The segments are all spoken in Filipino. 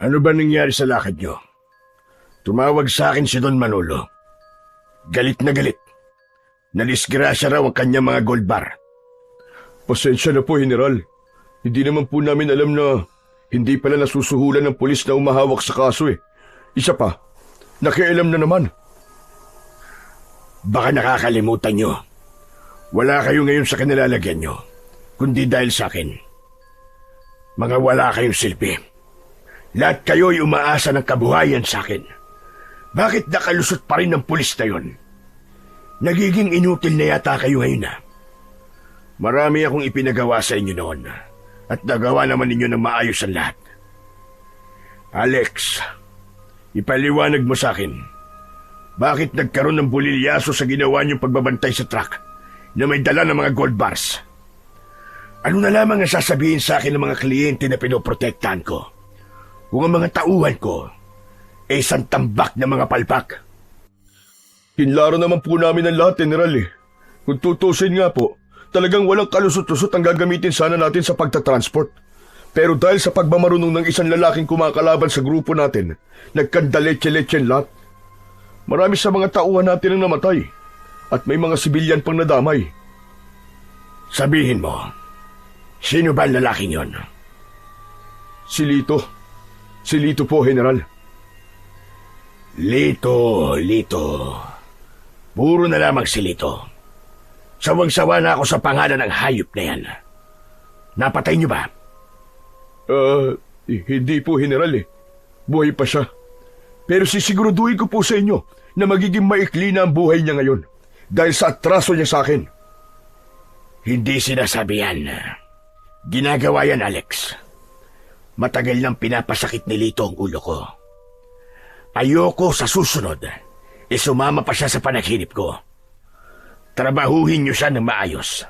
Ano ba nangyari sa lakad nyo? Tumawag sa akin si Don Manolo. Galit na galit. Nadisgrasya raw ang kanyang mga gold bar. Pasensya na po, General. Hindi naman po namin alam na hindi pala nasusuhulan ng pulis na umahawak sa kaso eh. Isa pa, nakialam na naman. Baka nakakalimutan nyo. Wala kayo ngayon sa kanilalagyan nyo, kundi dahil sa akin. Mga wala kayong silbi. Lahat kayo'y umaasa ng kabuhayan sa akin. Bakit nakalusot pa rin ng pulis na yon? Nagiging inutil na yata kayo ngayon na. Marami akong ipinagawa sa inyo noon at nagawa naman ninyo ng maayos ang lahat. Alex, ipaliwanag mo sa akin, bakit nagkaroon ng bulilyaso sa ginawa niyong pagbabantay sa truck na may dala ng mga gold bars? Ano na lamang ang sasabihin sa akin ng mga kliyente na pinoprotektahan ko kung ang mga tauhan ko ay isang tambak na mga palpak? Kinlaro naman po namin ang lahat, General eh. Kung tutusin nga po, talagang walang kalusot-lusot ang gagamitin sana natin sa pagtatransport. Pero dahil sa pagmamarunong ng isang lalaking kumakalaban sa grupo natin, nagkandaletse-letse lahat. Marami sa mga tauhan natin ang namatay at may mga sibilyan pang nadamay. Sabihin mo, sino ba ang lalaking yon? Si Lito. Si Lito po, General. Lito. Puro na lamang si Lito. Sawang-sawa na ako sa pangalan ng hayop na yan. Napatay niyo ba? Hindi po, General eh. Buhay pa siya. Pero sisiguraduhin ko po sa inyo na magiging maikli na ang buhay niya ngayon dahil sa atraso niya sa akin. Hindi sinasabi yan. Ginagawa yan, Alex. Matagal nang pinapasakit ni Lito ang ulo ko. Ayoko sa susunod, sumama pa siya sa panaginip ko. Trabahuhin niyo siya ng maayos.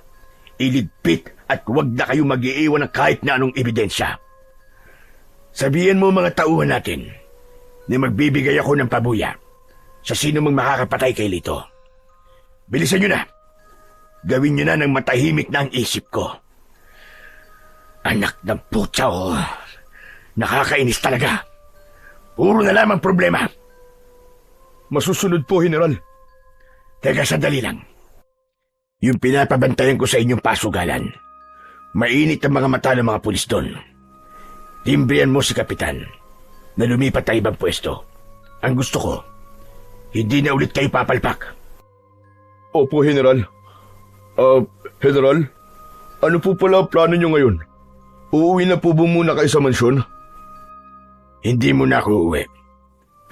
Iligpit at huwag na kayo mag-iiwan ng kahit na anong ebidensya. Sabihin mo mga tauhan natin na magbibigay ako ng pabuya sa sino mang makakapatay kay Lito. Bilisan niyo na. Gawin niyo na ng matahimik na ang isip ko. Anak ng putya, oh. Nakakainis talaga. Puro na lamang problema. Masusunod po, General. Teka, sandali lang. Yung pinapabantayan ko sa inyong pasugalan, mainit ang mga mata ng mga pulis doon. Timbrihan mo si Kapitan na lumipat sa ibang pwesto. Ang gusto ko, hindi na ulit kayo papalpak. Opo, General. General, ano po pala ang plano niyo ngayon? Uuwi na po ba muna kayo sa mansyon? Hindi mo na ako uuwi.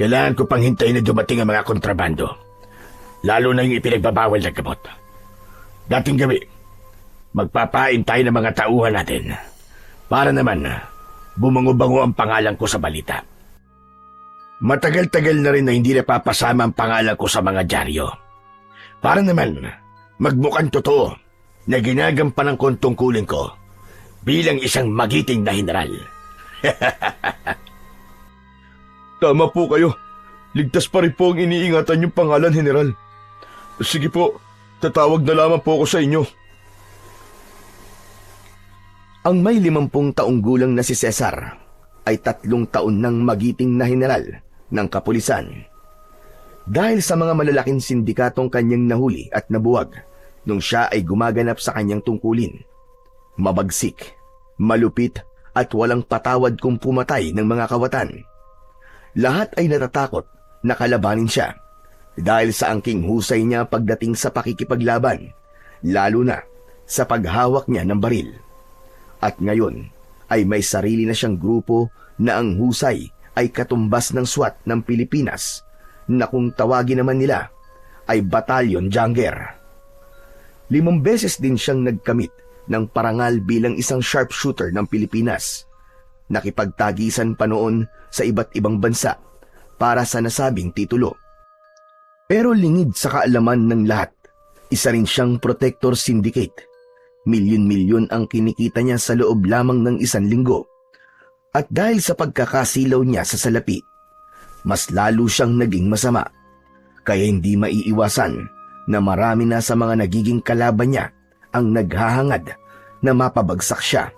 Kailangan ko pang hintayin na dumating ang mga kontrabando. Lalo na yung ipinagbabawal na gamot. Dating gabi, magpapain tayo ng mga tauhan natin para naman bumango-bango ang pangalan ko sa balita. Matagal-tagal na rin na hindi napapasama ang pangalan ko sa mga dyaryo. Para naman magmukhang totoo na ginagampanan ko ang tungkulin ko bilang isang magiting na general. Tama po kayo. Ligtas pa rin po ang iniingatan yung pangalan, General. Sige po, tatawag na lamang po ako sa inyo. Ang may 50 taong gulang na si Cesar ay 3 taon nang magiting na general ng kapulisan. Dahil sa mga malalaking sindikatong kanyang nahuli at nabuwag nung siya ay gumaganap sa kanyang tungkulin. Mabagsik, malupit at walang patawad kung pumatay ng mga kawatan. Lahat ay natatakot na kalabanin siya dahil sa angking husay niya pagdating sa pakikipaglaban, lalo na sa paghawak niya ng baril. At ngayon ay may sarili na siyang grupo na ang husay ay katumbas ng SWAT ng Pilipinas na kung tawagin naman nila ay Batalyon Jungler. 5 beses din siyang nagkamit ng parangal bilang isang sharpshooter ng Pilipinas. Nakipagtagisan pa noon sa iba't ibang bansa para sa nasabing titulo. Pero lingid sa kaalaman ng lahat, isa rin siyang protector syndicate. Milyon-milyon ang kinikita niya sa loob lamang ng 1 linggo. At dahil sa pagkakasilaw niya sa salapi, mas lalo siyang naging masama. Kaya hindi maiiwasan na marami na sa mga nagiging kalaban niya ang naghahangad na mapabagsak siya.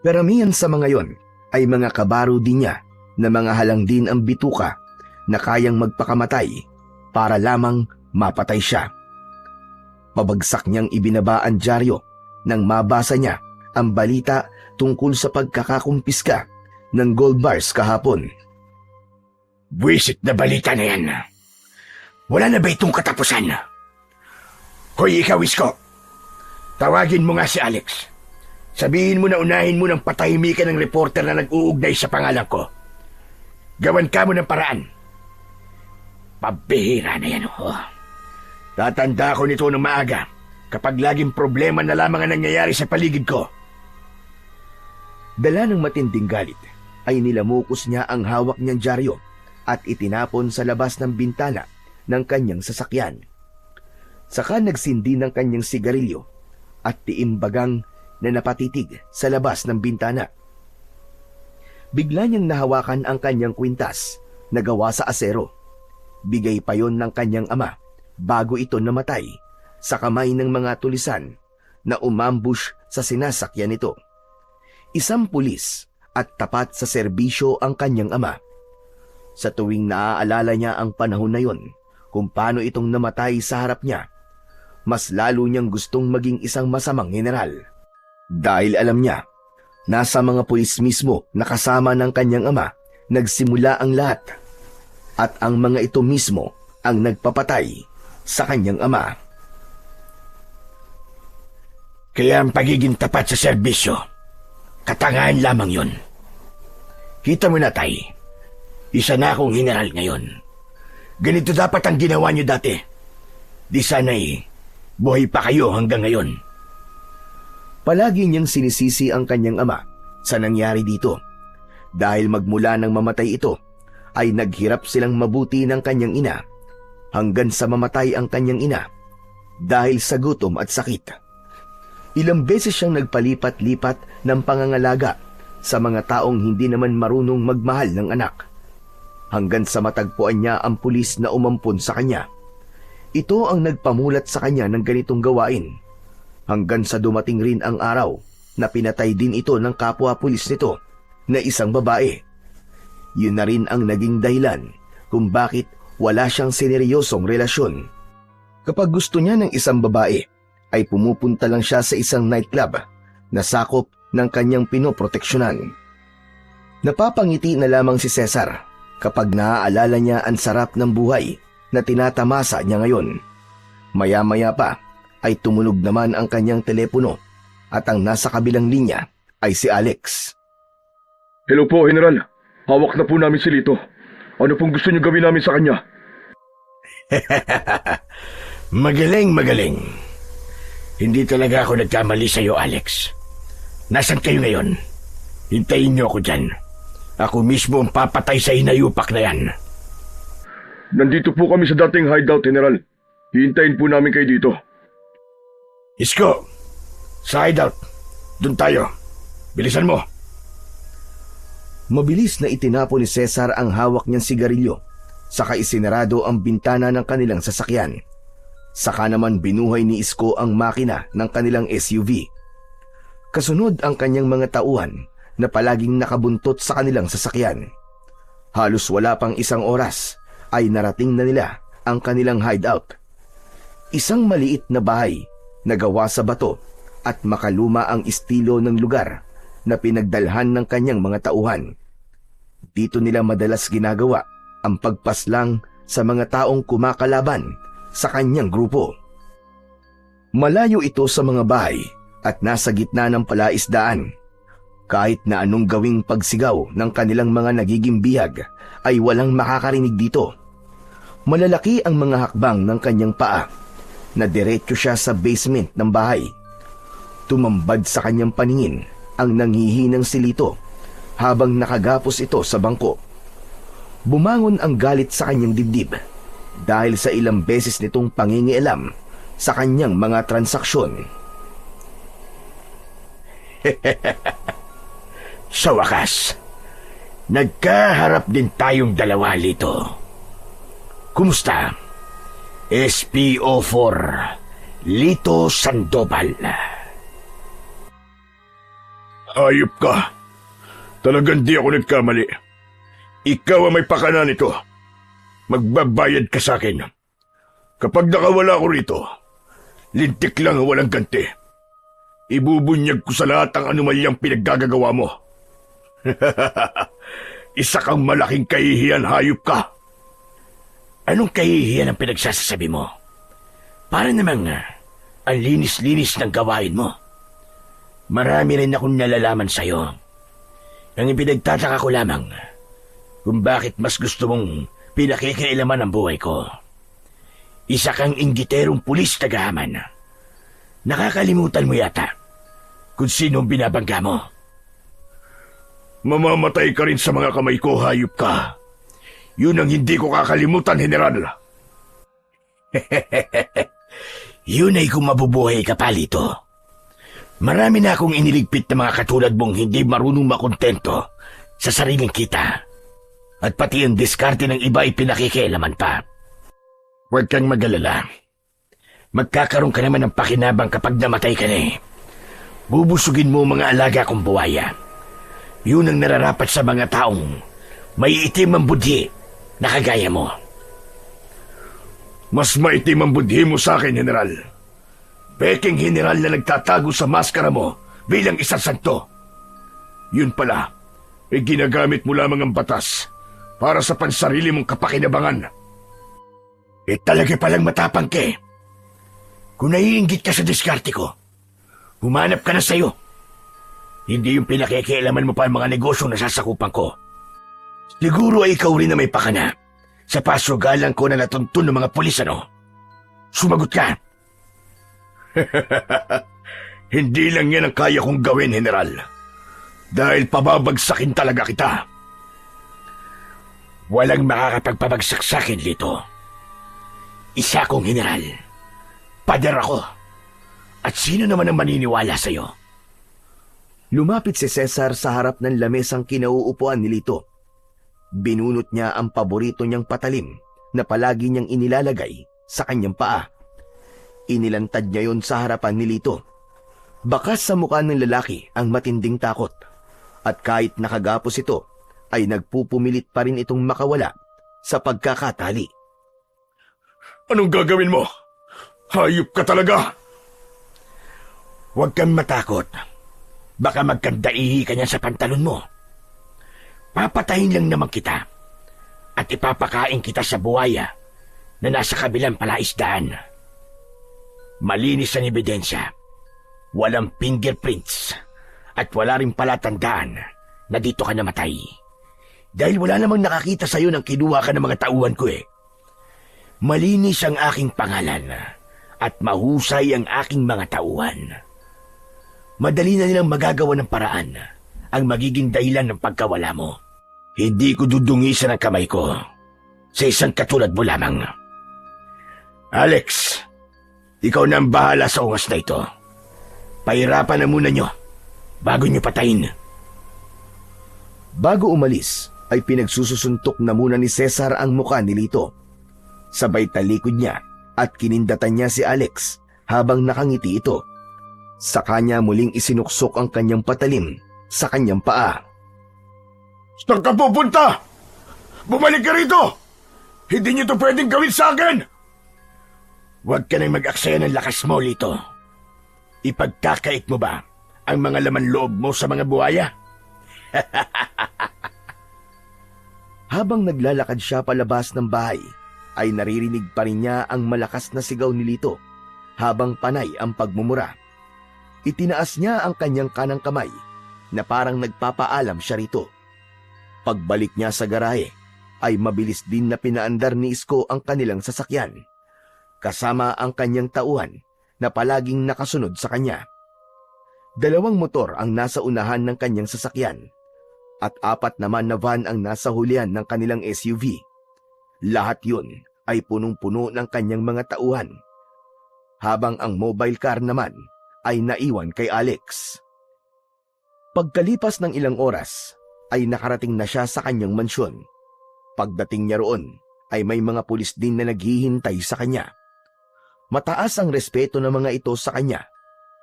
Karamihan sa mga yon ay mga kabaro din niya na mga halang din ang bituka na kayang magpakamatay para lamang mapatay siya. Pabagsak niyang ibinaba ang dyaryo nang mabasa niya ang balita tungkol sa pagkakakumpiska ng gold bars kahapon. Buwisit na balita na yan. Wala na ba itong katapusan? Hoy, ikaw, Isko. Tawagin mo nga si Alex. Sabihin mo na unahin mo ng patahimikan ng reporter na nag-uugnay sa pangalan ko. Gawan ka mo ng paraan. Pabihira na yan, oh. Tatanda ko nito ng maaga kapag laging problema na lamang ang nangyayari sa paligid ko. Dala ng matinding galit ay nilamukos niya ang hawak niyang dyaryo at itinapon sa labas ng bintana ng kanyang sasakyan. Saka nagsindi ng kanyang sigarilyo at tiimbagang na napatitig sa labas ng bintana. Bigla niyang nahawakan ang kanyang kwintas na gawa sa asero. Bigay pa yon ng kanyang ama bago ito namatay sa kamay ng mga tulisan na umambush sa sinasakyan nito. Isang pulis at tapat sa serbisyo ang kanyang ama. Sa tuwing naaalala niya ang panahon na yon kung paano itong namatay sa harap niya, mas lalo niyang gustong maging isang masamang general. Dahil alam niya, nasa mga pulis mismo na kasama ng kanyang ama nagsimula ang lahat. At ang mga ito mismo ang nagpapatay sa kanyang ama. Kaya ang pagiging tapat sa serbisyo, katangahan lamang yun. Kita mo na, Tay, isa na akong general ngayon. Ganito dapat ang ginawa niyo dati. Di sana'y buhay pa kayo hanggang ngayon. Palagi niyang sinisisi ang kanyang ama sa nangyari dito. Dahil magmula nang mamatay ito, ay naghirap silang mabuti ng kanyang ina hanggang sa mamatay ang kanyang ina dahil sa gutom at sakit. Ilang beses siyang nagpalipat-lipat ng pangangalaga sa mga taong hindi naman marunong magmahal ng anak. Hanggang sa matagpuan niya ang pulis na umampon sa kanya. Ito ang nagpamulat sa kanya ng ganitong gawain. Hanggang sa dumating rin ang araw na pinatay din ito ng kapwa-pulis nito na isang babae. Yun na rin ang naging dahilan kung bakit wala siyang seneryosong relasyon. Kapag gusto niya ng isang babae, ay pumupunta lang siya sa isang nightclub na sakop ng kanyang pinoproteksyonan. Napapangiti na lamang si Cesar kapag naaalala niya ang sarap ng buhay na tinatamasa niya ngayon. Maya-maya pa ay tumunog naman ang kanyang telepono at ang nasa kabilang linya ay si Alex. Hello po, General. Hawak na po namin si Lito. Ano pong gusto niyo gawin namin sa kanya? Magaling. Hindi talaga ako nagkamali sa iyo, Alex. Nasaan kayo ngayon? Hintayin niyo ako dyan. Ako mismo ang papatay sa inayupak na yan. Nandito po kami sa dating hideout, General. Hihintayin po namin kayo dito. Isko, sa hideout. Doon tayo. Bilisan mo. Mabilis na itinapon ni Cesar ang hawak niyang sigarilyo, saka isinarado ang bintana ng kanilang sasakyan. Saka naman binuhay ni Isko ang makina ng kanilang SUV. Kasunod ang kanyang mga tauhan na palaging nakabuntot sa kanilang sasakyan. Halos wala pang isang oras ay narating na nila ang kanilang hideout. Isang maliit na bahay na gawa sa bato at makaluma ang estilo ng lugar na pinagdalhan ng kanyang mga tauhan. Dito nila madalas ginagawa ang pagpaslang sa mga taong kumakalaban sa kanyang grupo. Malayo ito sa mga bahay at nasa gitna ng palaisdaan. Kahit na anong gawing pagsigaw ng kanilang mga nagiging bihag ay walang makakarinig dito. Malalaki ang mga hakbang ng kanyang paa na diretso siya sa basement ng bahay. Tumambad sa kanyang paningin ang nanghihinang si Lito habang nakagapos ito sa bangko. Bumangon ang galit sa kanyang dibdib dahil sa ilang beses nitong pangingialam sa kanyang mga transaksyon. Sa wakas, nagkaharap din tayong dalawa, Lito. Kumusta? SPO4, Lito Sandoval. Ayop ka. Talagang di ako nagkamali. Ikaw ang may pakana nito. Magbabayad ka sa akin. Kapag nakawala ko rito, lintik lang ang walang ganti. Ibubunyag ko sa lahat ang anumalyang pinaggagawa mo. Isa kang malaking kahihiyan, hayop ka. Anong kahihiyan ang pinagsasasabi mo? Para namang ang linis-linis ng gawain mo. Marami rin akong nalalaman sa'yo. Ang ipinagtataka ko lamang kung bakit mas gusto mong pinakikialaman ang buhay ko. Isa kang inggiterong pulis tagahaman. Nakakalimutan mo yata kung sino ang binabangga mo. Mamamatay ka rin sa mga kamay ko, hayop ka. Yun ang hindi ko kakalimutan, General. Yun ay kung mabubuhay ka pa, Lito. Marami na akong iniligpit na mga katulad mong hindi marunong makontento sa sariling kita. At pati ang diskarte ng iba ay pinakikialaman pa. Huwag kang mag-alala. Magkakaroon ka naman ng pakinabang kapag namatay ka na eh. Bubusugin mo mga alaga kong buwaya. Yun ang nararapat sa mga taong may itim ang budhi na kagaya mo. Mas maitim ang budhi mo sa akin, General. Peking general na nagtatago sa maskara mo bilang isang santo. Yun pala, ay ginagamit mo lamang ang batas para sa pansarili mong kapakinabangan. Talaga palang matapang ka eh. Kung naiinggit ka sa diskarte ko, humanap ka na sa'yo. Hindi yung pinakikialaman mo pa ang mga negosyong nasasakupan ko. Siguro ay ikaw rin na may pakana sa pasugalan ko na natuntun ng mga pulis, ano? Sumagot ka. Hindi lang yan ang kaya kong gawin, General. Dahil pababagsakin talaga kita. Walang makakapagpabagsak sa akin, Lito. Isa akong general. Pader ako. At sino naman ang maniniwala sa'yo? Lumapit si Cesar sa harap ng lamesang kinauupuan ni Lito. Binunot niya ang paborito niyang patalim na palagi niyang inilalagay sa kanyang paa. Inilantad niya yon sa harapan ni Lito. Bakas sa mukha ng lalaki ang matinding takot. At kahit nakagapos ito, ay nagpupumilit pa rin itong makawala sa pagkakatali. Anong gagawin mo? Hayop ka talaga! Huwag kang matakot. Baka magkandaihi ka niya sa pantalon mo. Papatayin lang naman kita at ipapakain kita sa buwaya na nasa kabilang palaisdaan. Malinis ang ebidensya. Walang fingerprints at wala rin palatandaan na dito ka namatay. Dahil wala namang nakakita sa'yo nang kinuha ka ng mga tauhan ko eh. Malinis ang aking pangalan at mahusay ang aking mga tauhan. Madali na nilang magagawa ng paraan ang magiging dahilan ng pagkawala mo. Hindi ko dudungisan ang kamay ko sa isang katulad mo lamang. Alex, ikaw na ang bahala sa ungas na ito. Pahirapan na muna nyo bago nyo patayin. Bago umalis, ay pinagsususuntok na muna ni Cesar ang mukha ni Lito. Sabay talikod niya at kinindatan niya si Alex habang nakangiti ito. Sa kanya muling isinuksok ang kanyang patalim sa kanyang paa. Saan ka pupunta? Bumalik ka rito! Hindi niyo to pwedeng gawin sa akin! Huwag ka nang mag-aksaya ng lakas mo, Lito. Ipagkakait mo ba ang mga laman loob mo sa mga buhaya? Habang naglalakad siya palabas ng bahay, ay naririnig pa rin niya ang malakas na sigaw ni Lito habang panay ang pagmumura. Itinaas niya ang kanyang kanang kamay na parang nagpapaalam siya rito. Pagbalik niya sa garahe, ay mabilis din na pinaandar ni Isko ang kanilang sasakyan, kasama ang kanyang tauhan na palaging nakasunod sa kanya. 2 motor ang nasa unahan ng kanyang sasakyan at 4 naman na van ang nasa hulihan ng kanilang SUV. Lahat yun ay punong-puno ng kanyang mga tauhan, habang ang mobile car naman ay naiwan kay Alex. Pagkalipas ng ilang oras, ay nakarating na siya sa kanyang mansyon. Pagdating niya roon, ay may mga pulis din na naghihintay sa kanya. Mataas ang respeto ng mga ito sa kanya,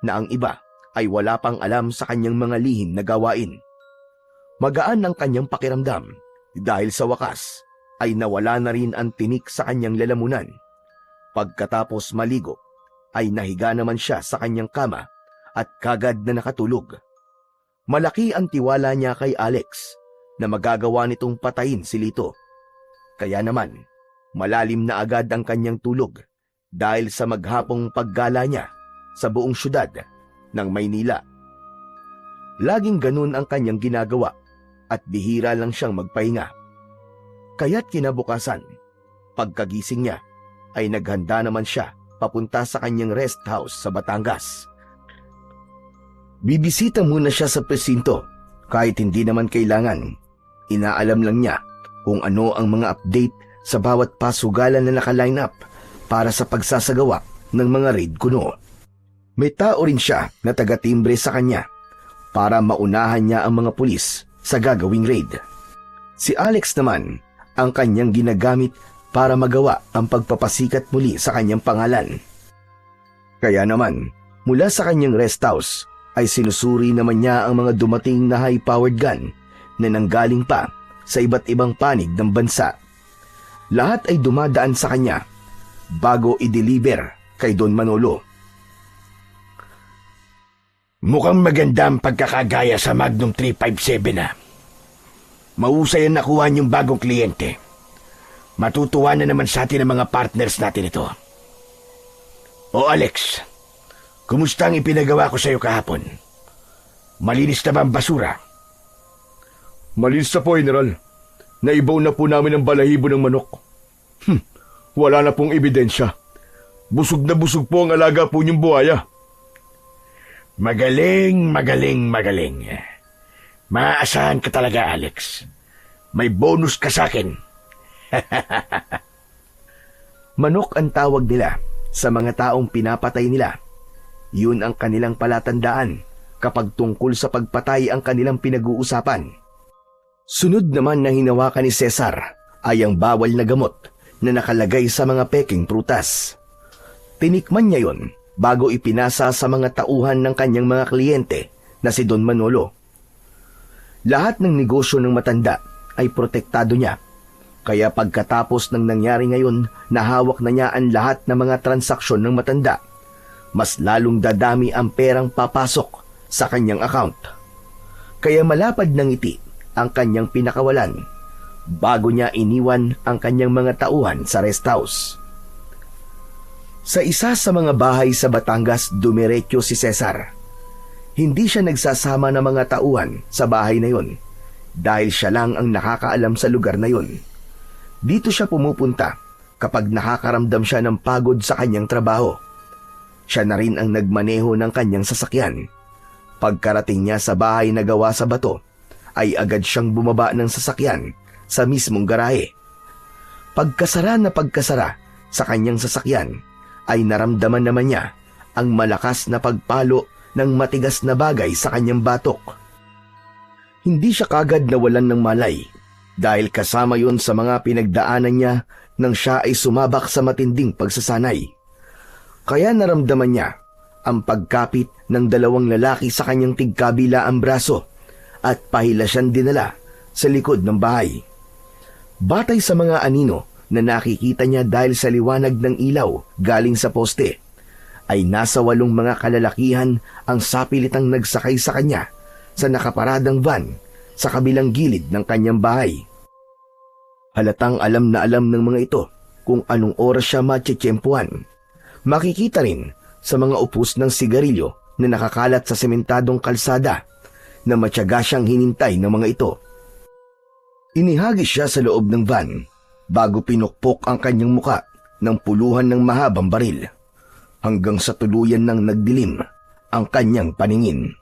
na ang iba ay wala pang alam sa kanyang mga lihim na gawain. Magaan ang kanyang pakiramdam Dahil sa wakas ay nawala na rin ang tinik sa kanyang lalamunan. Pagkatapos maligo ay nahiga naman siya sa kanyang kama at kagad na nakatulog. Malaki ang tiwala niya kay Alex na magagawa nitong patayin si Lito. Kaya naman, malalim na agad ang kanyang tulog dahil sa maghapong paggala niya sa buong syudad ng Maynila. Laging ganun ang kanyang ginagawa at bihira lang siyang magpahinga. Kaya't kinabukasan, pagkagising niya ay naghanda naman siya papunta sa kanyang rest house sa Batangas. Bibisita muna siya sa presinto kahit hindi naman kailangan. Inaalam lang niya kung ano ang mga update sa bawat pasugalan na naka-line up para sa pagsasagawa ng mga raid kuno. May tao rin siya na taga-timbre sa kanya para maunahan niya ang mga pulis sa gagawing raid. Si Alex naman ang kanyang ginagamit para magawa ang pagpapasikat muli sa kanyang pangalan. Kaya naman, mula sa kanyang rest house ay sinusuri naman niya ang mga dumating na high-powered gun na nanggaling pa sa iba't ibang panig ng bansa. Lahat ay dumadaan sa kanya bago i-deliver kay Don Manolo. Mukhang maganda ang pagkakagaya sa Magnum 357 na. Mahusay ang nakuha niyong bagong kliyente. Matutuwa na naman sa atin ang mga partners natin ito. O Alex, kumusta ang ipinagawa ko sa iyo kahapon? Malinis na ba ang basura? Malinis na po, General. Naibaw na po namin ang balahibo ng manok. Wala na pong ebidensya. Busog na busog po ang alaga po niyong buhaya. Magaling, magaling, magaling. Maaasahan ka talaga, Alex. May bonus ka sa akin. Manok ang tawag nila sa mga taong pinapatay nila. Yun ang kanilang palatandaan kapag tungkol sa pagpatay ang kanilang pinag-uusapan. Sunod naman na hinawakan ni Cesar ay ang bawal na gamot na nakalagay sa mga peking prutas. Tinikman niya yon bago ipinasa sa mga tauhan ng kanyang mga kliyente na si Don Manolo. Lahat ng negosyo ng matanda ay protektado niya. Kaya pagkatapos ng nangyari ngayon, nahawak na niya ang lahat ng mga transaksyon ng matanda. Mas lalong dadami ang perang papasok sa kanyang account. Kaya malapad ng ngiti ang kanyang pinakawalan bago niya iniwan ang kanyang mga tauhan sa rest house. Sa isa sa mga bahay sa Batangas, dumiretso si Cesar. Hindi siya nagsasama ng mga tauhan sa bahay na yon dahil siya lang ang nakakaalam sa lugar na yon. Dito siya pumupunta kapag nakakaramdam siya ng pagod sa kanyang trabaho. Siya na rin ang nagmaneho ng kanyang sasakyan. Pagkarating niya sa bahay na gawa sa bato, ay agad siyang bumaba ng sasakyan sa mismong garahe. Pagkasara sa kanyang sasakyan, ay naramdaman naman niya ang malakas na pagpalo ng matigas na bagay sa kanyang batok. Hindi siya kagad nawalan ng malay dahil kasama yon sa mga pinagdaanan niya nang siya ay sumabak sa matinding pagsasanay. Kaya naramdaman niya ang pagkapit ng dalawang lalaki sa kanyang tigkabila ang braso at pahila siyang dinala sa likod ng bahay. Batay sa mga anino na nakikita niya dahil sa liwanag ng ilaw galing sa poste, ay nasa 8 mga kalalakihan ang sapilitang nagsakay sa kanya sa nakaparadang van sa kabilang gilid ng kanyang bahay. Halatang alam na alam ng mga ito kung anong oras siya matsyempuhan. Makikita rin sa mga upos ng sigarilyo na nakakalat sa sementadong kalsada na matyaga siyang hinintay ng mga ito. Inihagis siya sa loob ng van bago pinukpok ang kanyang muka ng puluhan ng mahabang baril hanggang sa tuluyan ng nagdilim ang kanyang paningin.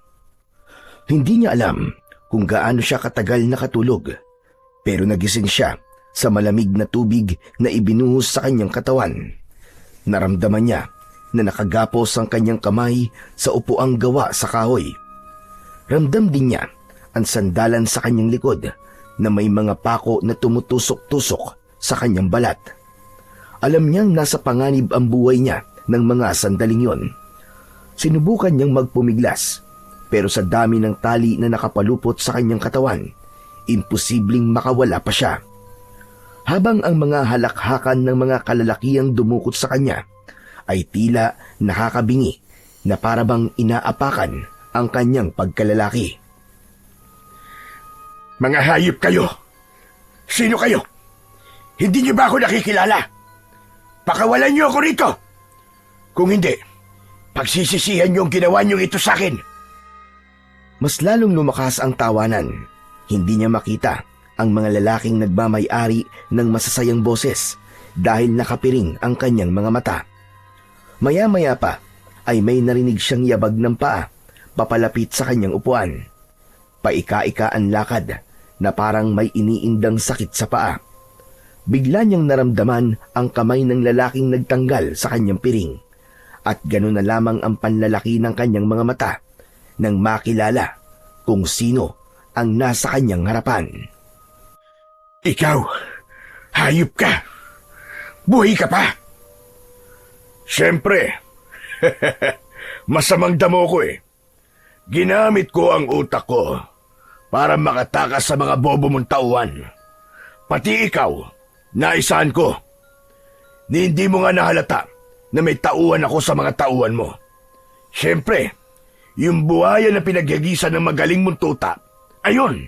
Hindi niya alam kung gaano siya katagal nakatulog, pero nagising siya sa malamig na tubig na ibinuhos sa kanyang katawan. Naramdaman niya na nakagapos ang kanyang kamay sa upuang gawa sa kahoy. Ramdam din niya ang sandalan sa kanyang likod na may mga pako na tumutusok-tusok sa kanyang balat. Alam niyang nasa panganib ang buhay niya ng mga sandaling yon. Sinubukan niyang magpumiglas, pero sa dami ng tali na nakapalupot sa kanyang katawan, imposibleng makawala pa siya. Habang ang mga halakhakan ng mga kalalakihang dumukot sa kanya ay tila nakakabingi na parabang inaapakan ang kanyang pagkalalaki. Mga hayop kayo! Sino kayo? Hindi niyo ba ako nakikilala? Pakawalan niyo ako rito! Kung hindi, pagsisisihan niyo ang ginawa niyo ito sa akin. Mas lalong lumakas ang tawanan. Hindi niya makita ang mga lalaking nagmamay-ari ng masasayang boses dahil nakapiring ang kanyang mga mata. Maya-maya pa ay may narinig siyang yabag ng paa papalapit sa kanyang upuan. Paika-ika ang lakad na parang may iniindang sakit sa paa. Bigla niyang naramdaman ang kamay ng lalaking nagtanggal sa kanyang piring at gano'n na lamang ang panlalaki ng kanyang mga mata nang makilala kung sino ang nasa kanyang harapan. Ikaw, hayop ka! Buhay ka pa! Siyempre, masamang damo ko eh. Ginamit ko ang utak ko para makatakas sa mga bobo mong tauhan. Pati ikaw, naisahan ko. Ni hindi mo nga nahalata na may tauhan ako sa mga tauhan mo. Siyempre, yung buhaya na pinaghagisan ng magaling mong tuta, ayun,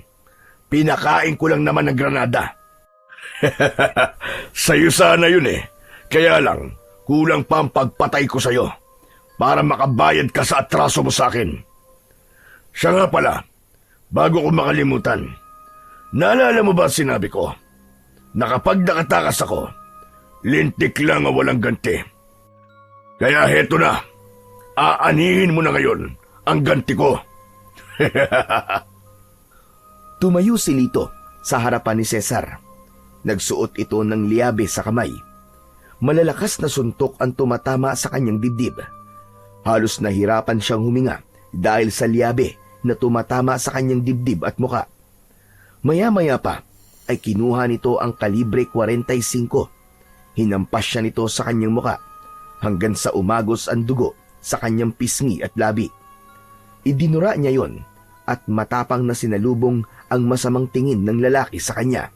pinakain ko lang naman ng granada. Sa'yo sana yun eh. Kaya lang, kulang pa ang pagpatay ko sa'yo para makabayad ka sa atraso mo sa akin. Siya nga pala, bago ko makalimutan, naalala mo ba sinabi ko na kapag nakatakas ako, lintik lang ang walang ganti. Kaya heto na, aanihin mo na ngayon ang ganti ko. Tumayo si Lito sa harapan ni Cesar. Nagsuot ito ng liabe sa kamay. Malalakas na suntok ang tumatama sa kanyang dibdib. Halos nahirapan siyang huminga dahil sa liabe na tumatama sa kanyang dibdib at muka. Maya-maya pa ay kinuha nito ang kalibre 45. Hinampas siya nito sa kanyang muka hanggang sa umagos ang dugo sa kanyang pisngi at labi. Idinura niya yon at matapang na sinalubong ang masamang tingin ng lalaki sa kanya.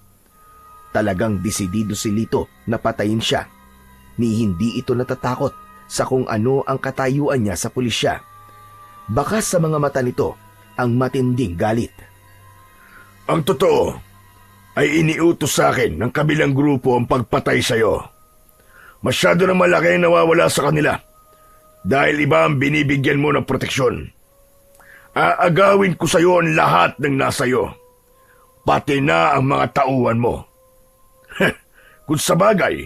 Talagang desidido si Lito na patayin siya. Ni hindi ito natatakot sa kung ano ang katayuan niya sa pulisya. Baka sa mga mata nito ang matinding galit. Ang totoo ay iniutos sa akin ng kabilang grupo ang pagpatay sa'yo. Masyado na malaki ang nawawala sa kanila dahil iba ang binibigyan mo ng proteksyon. Aagawin ko sa'yo ang lahat ng nasa'yo, pati na ang mga tauhan mo. Kung sa bagay,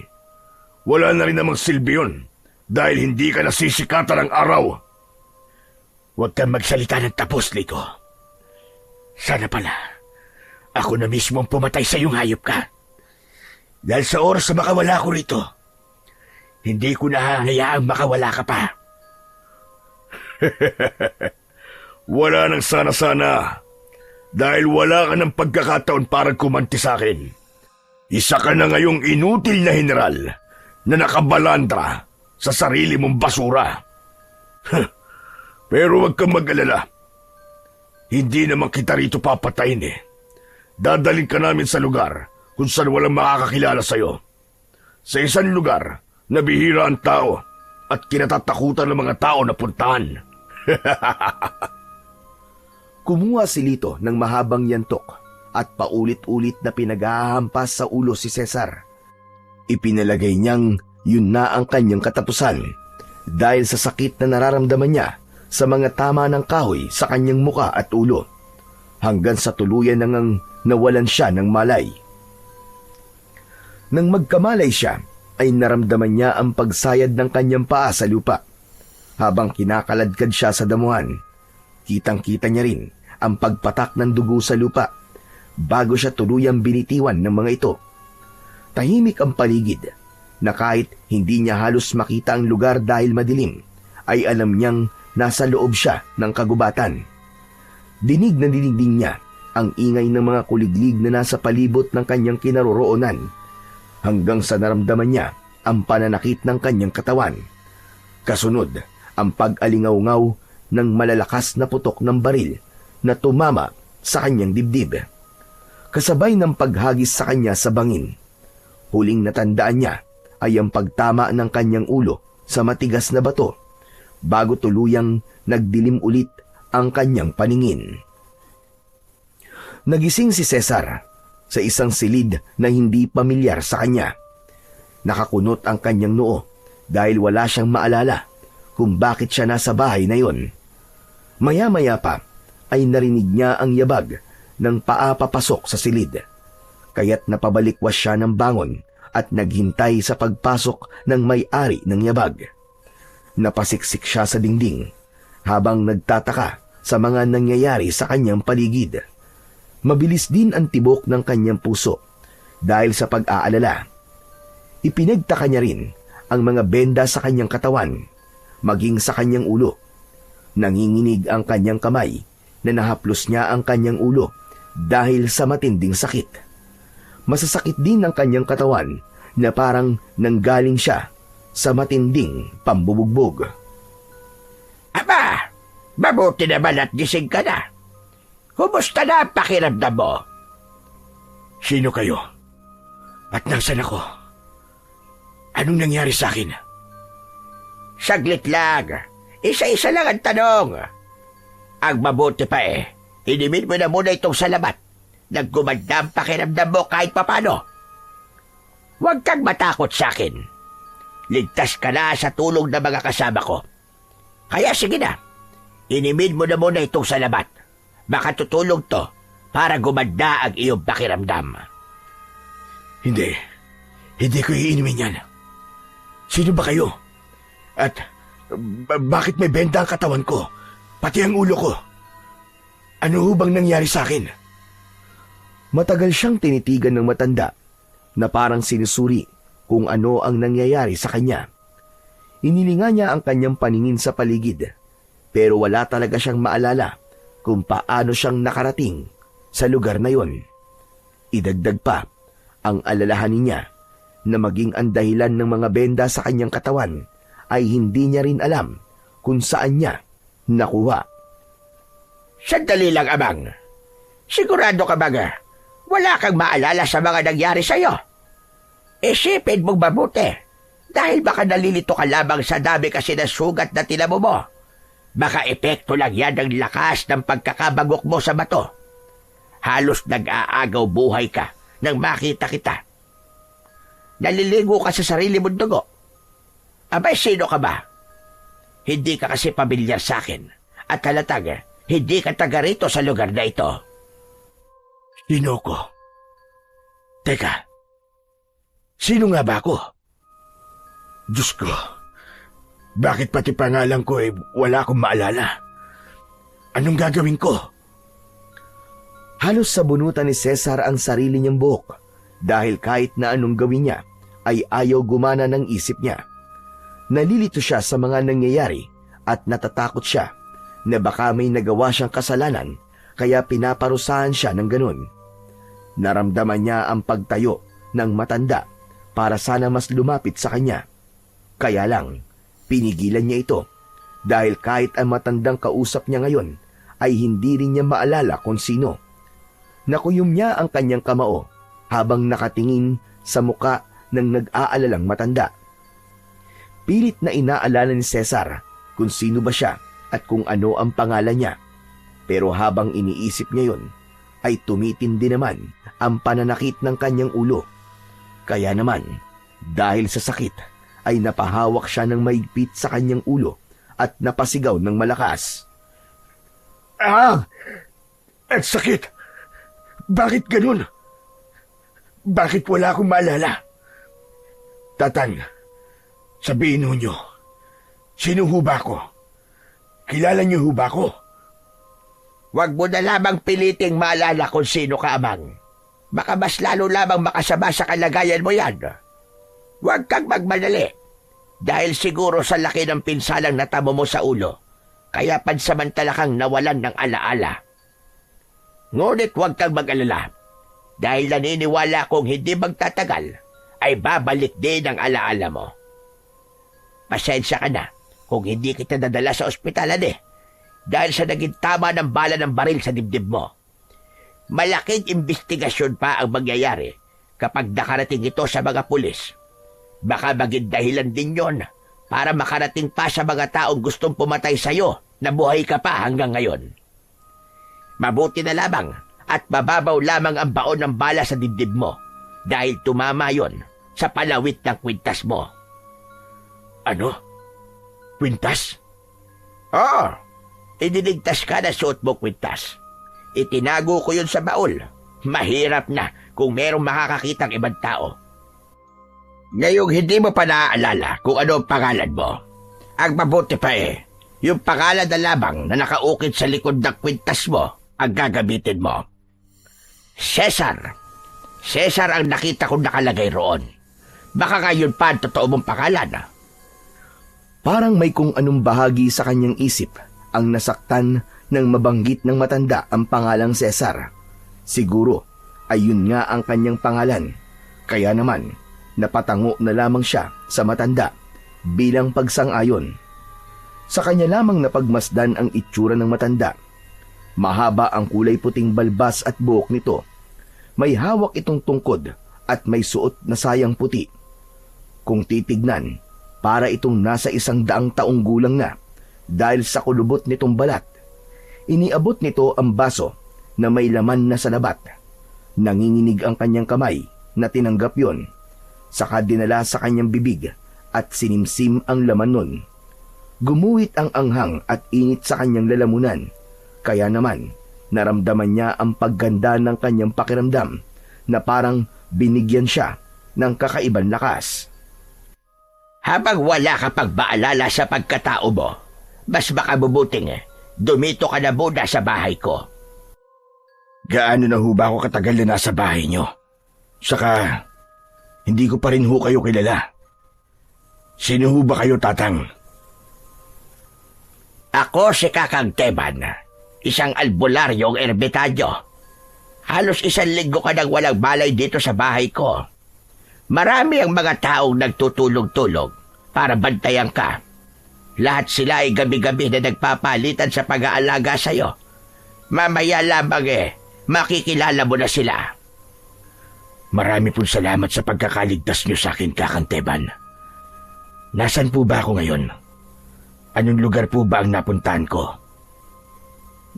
wala na rin namang silbi yun dahil hindi ka nasisikatan ng araw. Huwag kang magsalita ng tapos, Lito. Sana pala, ako na mismo ang pumatay sa iyong hayop ka. Dahil sa oras na makawala ko rito, hindi ko na hahayaang makawala ka pa. Wala nang sana-sana dahil wala ka ng pagkakataon para kumanti sa akin. Isa ka na ngayong inutil na general na nakabalandra sa sarili mong basura. Pero huwag kang mag-alala. Hindi naman kita rito papatayin eh. Dadalhin ka namin sa lugar kung saan walang makakakilala sa'yo. Sa isang lugar na bihira ang tao at kinatatakutan ng mga tao na puntahan. Kumuha si Lito ng mahabang yantok at paulit-ulit na pinaghahampas sa ulo si Cesar. Ipinalagay niyang yun na ang kanyang katapusan dahil sa sakit na nararamdaman niya sa mga tama ng kahoy sa kanyang muka at ulo, hanggang sa tuluyan nang nawalan siya ng malay. Nang magkamalay siya, ay naramdaman niya ang pagsayad ng kanyang paa sa lupa. Habang kinakaladkad siya sa damuhan, kitang-kita niya rin ang pagpatak ng dugo sa lupa bago siya tuluyang binitiwan ng mga ito. Tahimik ang paligid na kahit hindi niya halos makita ang lugar dahil madilim, ay alam niyang nasa loob siya ng kagubatan. Dinig na dinig din niya ang ingay ng mga kuliglig na nasa palibot ng kanyang kinaroroonan, hanggang sa naramdaman niya ang pananakit ng kanyang katawan. Kasunod, ang pag-alingaw-ngaw ng malalakas na putok ng baril na tumama sa kanyang dibdib. kasabay ng paghagis sa kanya sa bangin. Huling natandaan niya ay ang pagtama ng kanyang ulo sa matigas na bato bago tuluyang nagdilim ulit ang kanyang paningin. Nagising si Cesar sa isang silid na hindi pamilyar sa kanya. Nakakunot ang kanyang noo dahil wala siyang maalala kung bakit siya nasa bahay na yon. Maya-maya pa ay narinig niya ang yabag ng paa papasok sa silid. Kaya't napabalikwas siya ng bangon at naghintay sa pagpasok ng may-ari ng yabag. Napasiksik siya sa dingding habang nagtataka sa mga nangyayari sa kanyang paligid. Mabilis din ang tibok ng kanyang puso dahil sa pag-aalala. Ipinagtaka niya rin ang mga benda sa kanyang katawan, maging sa kanyang ulo. Nanginginig ang kanyang kamay na nahaplos niya ang kanyang ulo dahil sa matinding sakit. Masasakit din ang kanyang katawan na parang nanggaling siya sa matinding pambubugbog. Aba, mabuti naman at gising ka na. Kumusta na ang pakiramdam mo? Sino kayo? At nasaan ako? Anong nangyari sa akin? Saglit lang. Isa-isa lang ang tanong. Ang mabuti pa inimin mo na muna itong salabat. Naggumanda ang pakiramdam mo kahit papano. Huwag kang matakot sa akin. Ligtas ka na sa tulong ng mga kasama ko. Kaya sige na, inimin mo na muna itong salabat. Baka tutulong to para gumanda ang iyong pakiramdam. Hindi ko iinimin yan. Sino ba kayo? At bakit may benda ang katawan ko? Pati ang ulo ko. Ano bang nangyari sa akin? Matagal siyang tinitigan ng matanda na parang sinusuri kung ano ang nangyayari sa kanya. Inilinga niya ang kanyang paningin sa paligid, pero wala talaga siyang maalala kung paano siyang nakarating sa lugar na yon. Idagdag pa ang alalahanin niya na maging ang dahilan ng mga benda sa kanyang katawan ay hindi niya rin alam kung saan niya nakuha. Sandali lang, Amang. Sigurado ka ba wala kang maalala sa mga nangyari sa'yo? Isipin mong mabuti dahil baka nalilito ka lamang sa dami kasi ng sugat na tinamo mo. Baka epekto lang yan ng lakas ng pagkakabagok mo sa bato. Halos nag-aagaw buhay ka nang makita kita. Naliligo ka sa sarili mong dugo. Abay, sino ka ba? Hindi ka kasi pamilyar sa akin at halatag hindi ka taga rito sa lugar na ito. Sino ko? Teka, sino nga ba ako? Diyos ko, bakit pati pangalan ko wala akong maalala? Anong gagawin ko? Halos sabunutan ni Cesar ang sarili niyang buhok dahil kahit na anong gawin niya ay ayaw gumana ng isip niya. Nalilito siya sa mga nangyayari at natatakot siya na baka may nagawa siyang kasalanan kaya pinaparusahan siya ng ganun. Naramdaman niya ang pagtayo ng matanda para sana mas lumapit sa kanya. Kaya lang, pinigilan niya ito dahil kahit ang matandang kausap niya ngayon ay hindi rin niya maalala kung sino. Nakuyom niya ang kanyang kamao habang nakatingin sa muka ng nag-aalalang matanda. Pilit na inaalala ni Cesar kung sino ba siya at kung ano ang pangalan niya. Pero habang iniisip niya yon, ay tumitindi naman ang pananakit ng kanyang ulo. Kaya naman, dahil sa sakit, ay napahawak siya ng maigpit sa kanyang ulo at napasigaw ng malakas. Ang sakit! Bakit ganun? Bakit wala akong maalala? Tatang, sabihin ho nyo, sino ho ba ako? Kilala nyo ho ba ako? Huwag mo na lamang piliting maalala kung sino ka, Amang. Baka mas lalo lamang makasama sa kalagayan mo yan. Huwag kang magmadali. Dahil siguro sa laki ng pinsalang natamo mo sa ulo, kaya pansamantala kang nawalan ng alaala. Ngunit huwag kang mag-alala. Dahil naniniwala kong hindi magtatagal, ay babalik din ang alaala mo. Pasensya ka na kung hindi kita dadala sa ospitalan dahil sa naging tama ng bala ng baril sa dibdib mo. Malaking investigasyon pa ang mangyayari kapag nakarating ito sa mga pulis. Baka maging dahilan din yon para makarating pa sa mga taong gustong pumatay sa'yo na buhay ka pa hanggang ngayon. Mabuti na lamang at mababaw lamang ang baon ng bala sa dibdib mo dahil tumama yon sa palawit ng kwintas mo. Ano? Kwintas? Oo. Iniligtas ka na suot mo kwintas. Itinago ko yun sa baul. Mahirap na kung merong makakakitang ibang tao. Ngayong hindi mo pa naaalala kung ano ang pangalan mo. Ang mabuti pa yung pangalan na lamang na nakaukit sa likod ng kwintas mo ang gagamitin mo. Cesar. Cesar ang nakita kong nakalagay roon. Baka ngayon pa ang totoo mong pangalan. Parang may kung anong bahagi sa kanyang isip ang nasaktan nang mabanggit ng matanda ang pangalang Cesar. Siguro ay yun nga ang kanyang pangalan. Kaya naman, napatango na lamang siya sa matanda bilang pagsang-ayon. Sa kanya lamang napagmasdan ang itsura ng matanda. Mahaba ang kulay puting balbas at buhok nito. May hawak itong tungkod at may suot na sayang puti. Kung titignan, para itong nasa 100 taong gulang na dahil sa kulubot nitong balat. Iniabot nito ang baso na may laman na salabat. Nanginginig ang kanyang kamay na tinanggap yon. Saka dinala sa kanyang bibig at sinimsim ang laman nun. Gumuhit ang anghang at init sa kanyang lalamunan. Kaya naman, naramdaman niya ang pagganda ng kanyang pakiramdam na parang binigyan siya ng kakaibang lakas. Habang wala ka pagbaalala sa pagkatao mo, mas makabubuting dumito ka na muna sa bahay ko. Gaano na ho ba ako katagal na nasa bahay nyo? Saka, hindi ko pa rin ho kayo kilala. Sino ho ba kayo, Tatang? Ako si Kakang Teban, isang albularyong ermitanyo. Halos 1 linggo ka nang walang balay dito sa bahay ko. Marami ang mga taong nagtutulong-tulong para bantayan ka. Lahat sila ay gabi-gabi na nagpapalitan sa pag-aalaga sa'yo. Mamaya lamang makikilala mo na sila. Marami pong salamat sa pagkakaligtas nyo sa akin, Kakang Teban. Nasaan po ba ako ngayon? Anong lugar po ba ang napuntahan ko?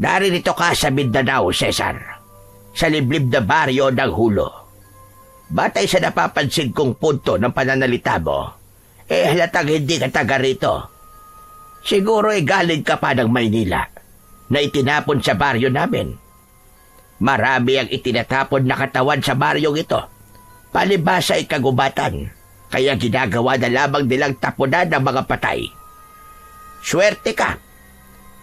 Naririto ka sa Mindanao, Cesar. Sa liblib na baryo ng Hulo. Batay sa napapansin kong punto ng pananalita mo, halatang hindi ka taga rito. Siguro galing ka pa ng Maynila na itinapon sa baryo namin. Marami ang itinatapon na katawan sa baryong ito. Palibhasa ay kagubatan, kaya ginagawa na lamang nilang tapunan ng mga patay. Swerte ka,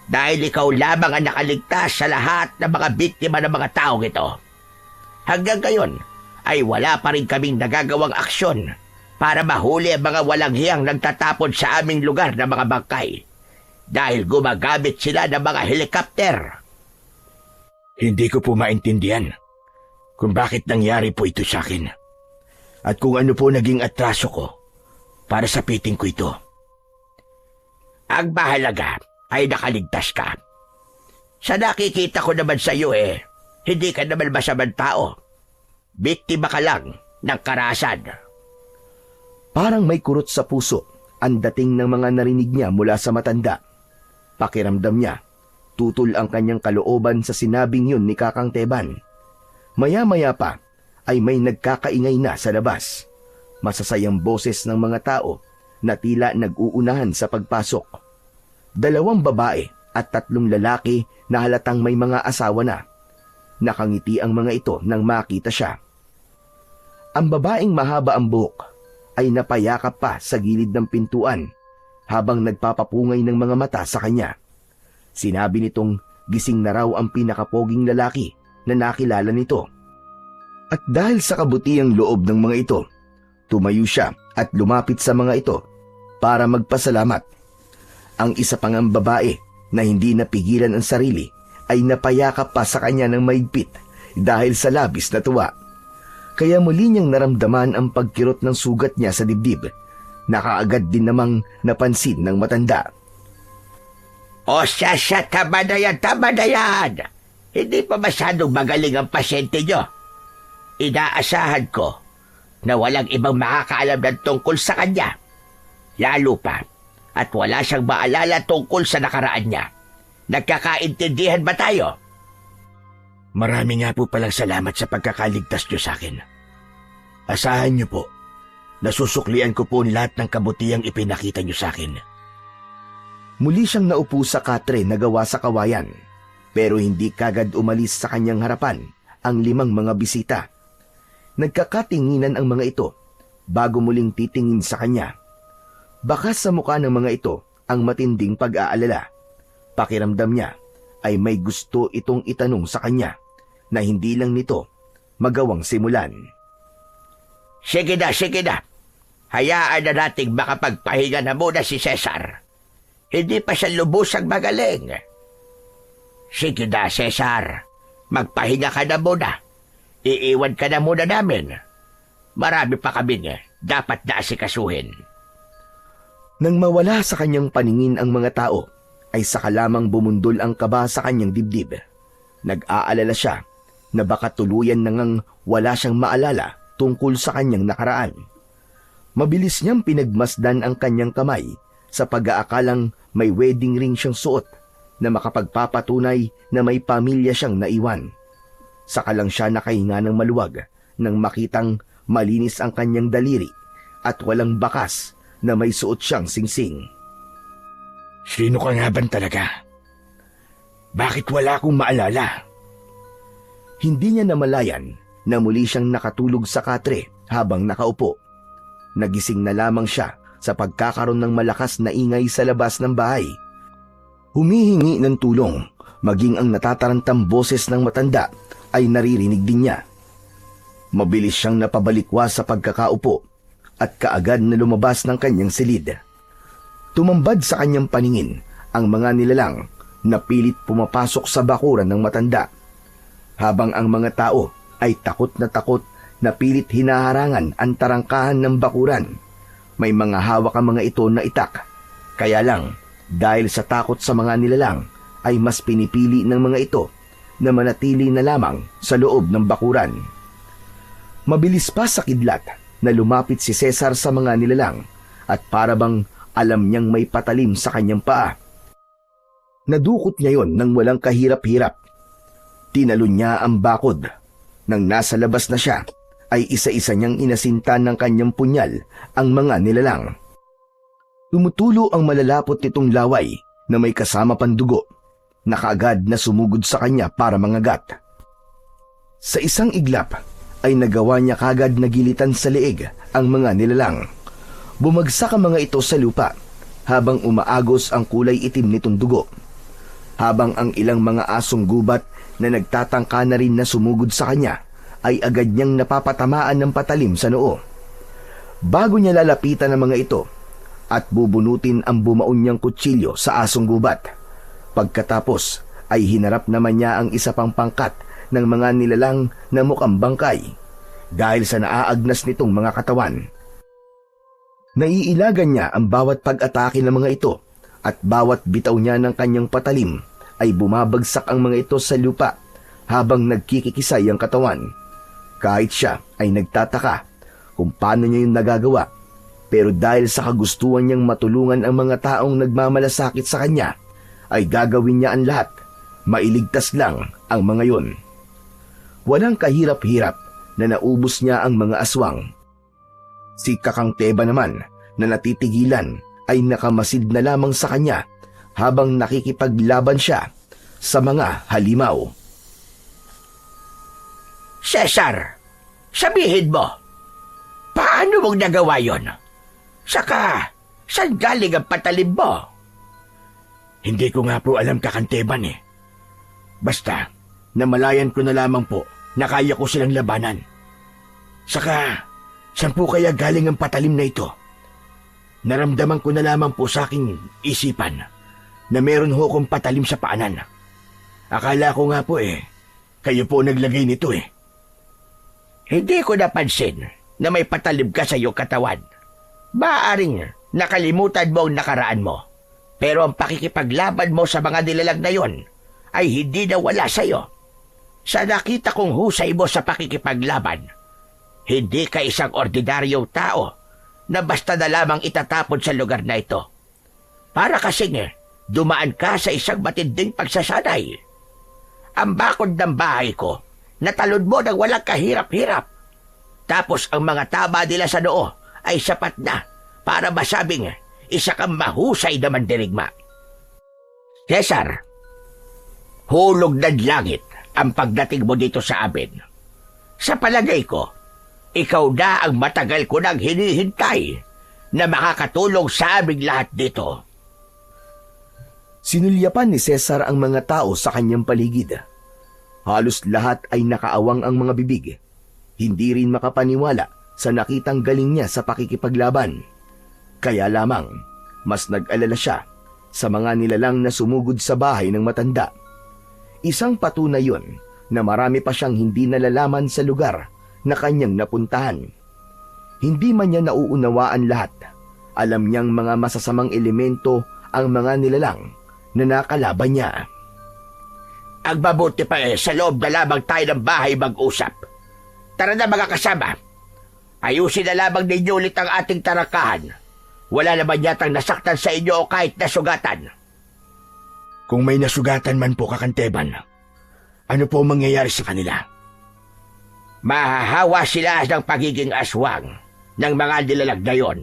dahil ikaw lamang ang nakaligtas sa lahat ng mga biktima ng mga taong ito. Hanggang ngayon, ay wala pa rin kaming nagagawang aksyon para mahuli ang mga walang hiyang nagtatapon sa aming lugar ng mga bangkay dahil gumagamit sila ng mga helikopter. Hindi ko po maintindihan kung bakit nangyari po ito sa akin at kung ano po naging atraso ko para sapitin ko ito. Ang mahalaga ay nakaligtas ka. Sa nakikita ko naman sa iyo hindi ka naman masamang tao. Biktima ka lang ng karahasan. Parang may kurot sa puso ang dating ng mga narinig niya mula sa matanda. Pakiramdam niya, tutol ang kanyang kalooban sa sinabing yun ni Kakang Teban. Maya-maya pa ay may nagkakaingay na sa labas. Masasayang boses ng mga tao na tila nag-uunahan sa pagpasok. 2 babae at 3 lalaki na halatang may mga asawa na. Nakangiti ang mga ito nang makita siya. Ang babaeng mahaba ang buhok ay napayakap pa sa gilid ng pintuan habang nagpapapungay ng mga mata sa kanya. Sinabi nitong gising na raw ang pinakapoging lalaki na nakilala nito. At dahil sa kabutiang loob ng mga ito, tumayo siya at lumapit sa mga ito para magpasalamat. Ang isa pang ang babae na hindi napigilan ang sarili ay napayakap pa sa kanya ng maigpit dahil sa labis na tuwa. Kaya muli niyang naramdaman ang pagkirot ng sugat niya sa dibdib na kaagad din namang napansin ng matanda. O siya, tama na yan! Hindi pa masyadong magaling ang pasyente nyo. Inaasahan ko na walang ibang makakaalam ng tungkol sa kanya. Lalo pa, at wala siyang maalala tungkol sa nakaraan niya. Nagkakaintindihan ba tayo? Marami nga po palang salamat sa pagkakaligtas niyo sa akin. Asahan niyo po, nasusuklian ko po ang lahat ng kabutihang ipinakita niyo sa akin. Muli siyang naupo sa katre na gawa sa kawayan, pero hindi kagad umalis sa kanyang harapan ang 5 mga bisita. Nagkakatinginan ang mga ito bago muling titingin sa kanya. Baka sa mukha ng mga ito ang matinding pag-aalala. Pakiramdam niya ay may gusto itong itanong sa kanya na hindi lang nito magawang simulan. Sige na, sige na. Hayaan na nating makapagpahinga na muna si Cesar. Hindi pa siya lubusang magaling. Sige na, Cesar. Magpahinga ka na muna. Iiwan ka na muna namin. Marami pa kaming dapat na asikasuhin. Nang mawala sa kanyang paningin ang mga tao, ay saka lamang bumundol ang kaba sa kanyang dibdib. Nag-aalala siya na baka tuluyan na ngang wala siyang maalala tungkol sa kanyang nakaraan. Mabilis niyang pinagmasdan ang kanyang kamay sa pag-aakalang may wedding ring siyang suot na makapagpapatunay na may pamilya siyang naiwan. Saka lang siya nakahinga ng maluwag nang makitang malinis ang kanyang daliri at walang bakas na may suot siyang singsing. Sino ka nga ba talaga? Bakit wala akong maalala? Hindi niya namalayan na muli siyang nakatulog sa katre habang nakaupo. Nagising na lamang siya sa pagkakaroon ng malakas na ingay sa labas ng bahay. Humihingi ng tulong, maging ang natatarantang boses ng matanda ay naririnig din niya. Mabilis siyang napabalikwas sa pagkakaupo at kaagad na lumabas ng kanyang silid. Tumambad sa kanyang paningin ang mga nilalang na pilit pumapasok sa bakuran ng matanda, habang ang mga tao ay takot na pilit hinaharangan ang tarangkahan ng bakuran. May mga hawak ang mga ito na itak, kaya lang dahil sa takot sa mga nilalang ay mas pinipili ng mga ito na manatili na lamang sa loob ng bakuran. Mabilis pa sa kidlat na lumapit si Cesar sa mga nilalang at para bang alam niyang may patalim sa kanyang paa. Nadukot niya yon nang walang kahirap-hirap. Tinalon niya ang bakod. Nang nasa labas na siya, ay isa-isa niyang inasinta ng kanyang punyal ang mga nilalang. Tumutulo ang malalapot nitong laway na may kasama pandugo, na kaagad na sumugod sa kanya para mangagat. Sa isang iglap, ay nagawa niya kagad na gilitan sa leeg ang mga nilalang. Bumagsak ang mga ito sa lupa habang umaagos ang kulay itim nitong dugo. Habang ang ilang mga asong gubat na nagtatangka na rin na sumugod sa kanya ay agad niyang napapatamaan ng patalim sa noo. Bago niya lalapitan ang mga ito at bubunutin ang bumaon niyang kutsilyo sa asong gubat. Pagkatapos ay hinarap naman niya ang isa pang pangkat ng mga nilalang na mukhang bangkay dahil sa naaagnas nitong mga katawan. Naiilagan niya ang bawat pag-atake ng mga ito at bawat bitaw niya ng kanyang patalim ay bumabagsak ang mga ito sa lupa habang nagkikikisay ang katawan. Kahit siya ay nagtataka kung paano niya yung nagagawa, pero dahil sa kagustuhan niyang matulungan ang mga taong nagmamalasakit sa kanya, ay gagawin niya ang lahat, mailigtas lang ang mga yon. Walang kahirap-hirap na naubos niya ang mga aswang. Si Kakang Teba naman na natitigilan ay nakamasid na lamang sa kanya habang nakikipaglaban siya sa mga halimaw. Cesar, sabihin mo, paano mong nagawa yon? Saka, saan galing ang patalim mo? Hindi ko nga po alam, Kakanteban eh. Basta, namalayan ko na lamang po na kaya ko silang labanan. Saka, saan po kaya galing ang patalim na ito? Naramdaman ko na lamang po sa aking isipan na meron ho kong patalim sa paanan. Akala ko nga po kayo po naglagay nito eh. Hindi ko napansin na may patalim ka sa iyong katawan. Maaaring nakalimutan mo ang nakaraan mo. Pero ang pakikipaglaban mo sa mga nilalang na yon ay hindi na wala sa iyo. Sa nakita kong husay mo sa pakikipaglaban, hindi ka isang ordinaryong tao na basta na lamang itatapon sa lugar na ito. Para kasing dumaan ka sa isang matinding pagsasanay. Ang bakod ng bahay ko, natalon mo ng walang kahirap-hirap. Tapos ang mga tama nila sa noo ay sapat na para masabing isa kang mahusay na mandirigma. Cesar, hulog ng langit ang pagdating mo dito sa amin. Sa palagay ko, ikaw na ang matagal ko nang hinihintay na makakatulong sa aming lahat dito. Sinulyapan ni Cesar ang mga tao sa kanyang paligid. Halos lahat ay nakaawang ang mga bibig. Hindi rin makapaniwala sa nakitang galing niya sa pakikipaglaban. Kaya lamang, mas nag-alala siya sa mga nilalang na sumugod sa bahay ng matanda. Isang patunay yun na marami pa siyang hindi nalalaman sa lugar na kanyang napuntahan. Hindi man niya nauunawaan lahat. Alam niyang mga masasamang elemento ang mga nilalang na nakalaban niya. Ang mabuti pa sa loob na lamang tayo ng bahay mag-usap. Tara na mga kasama. Ayusin na lamang ninyo ulit ang ating tarakahan. Wala naman yatang nasaktan sa inyo o kahit nasugatan. Kung may nasugatan man po, Kakanteban, ano po mangyayari sa kanila? Mahahawa sila ng pagiging aswang ng mga nilalag na yon.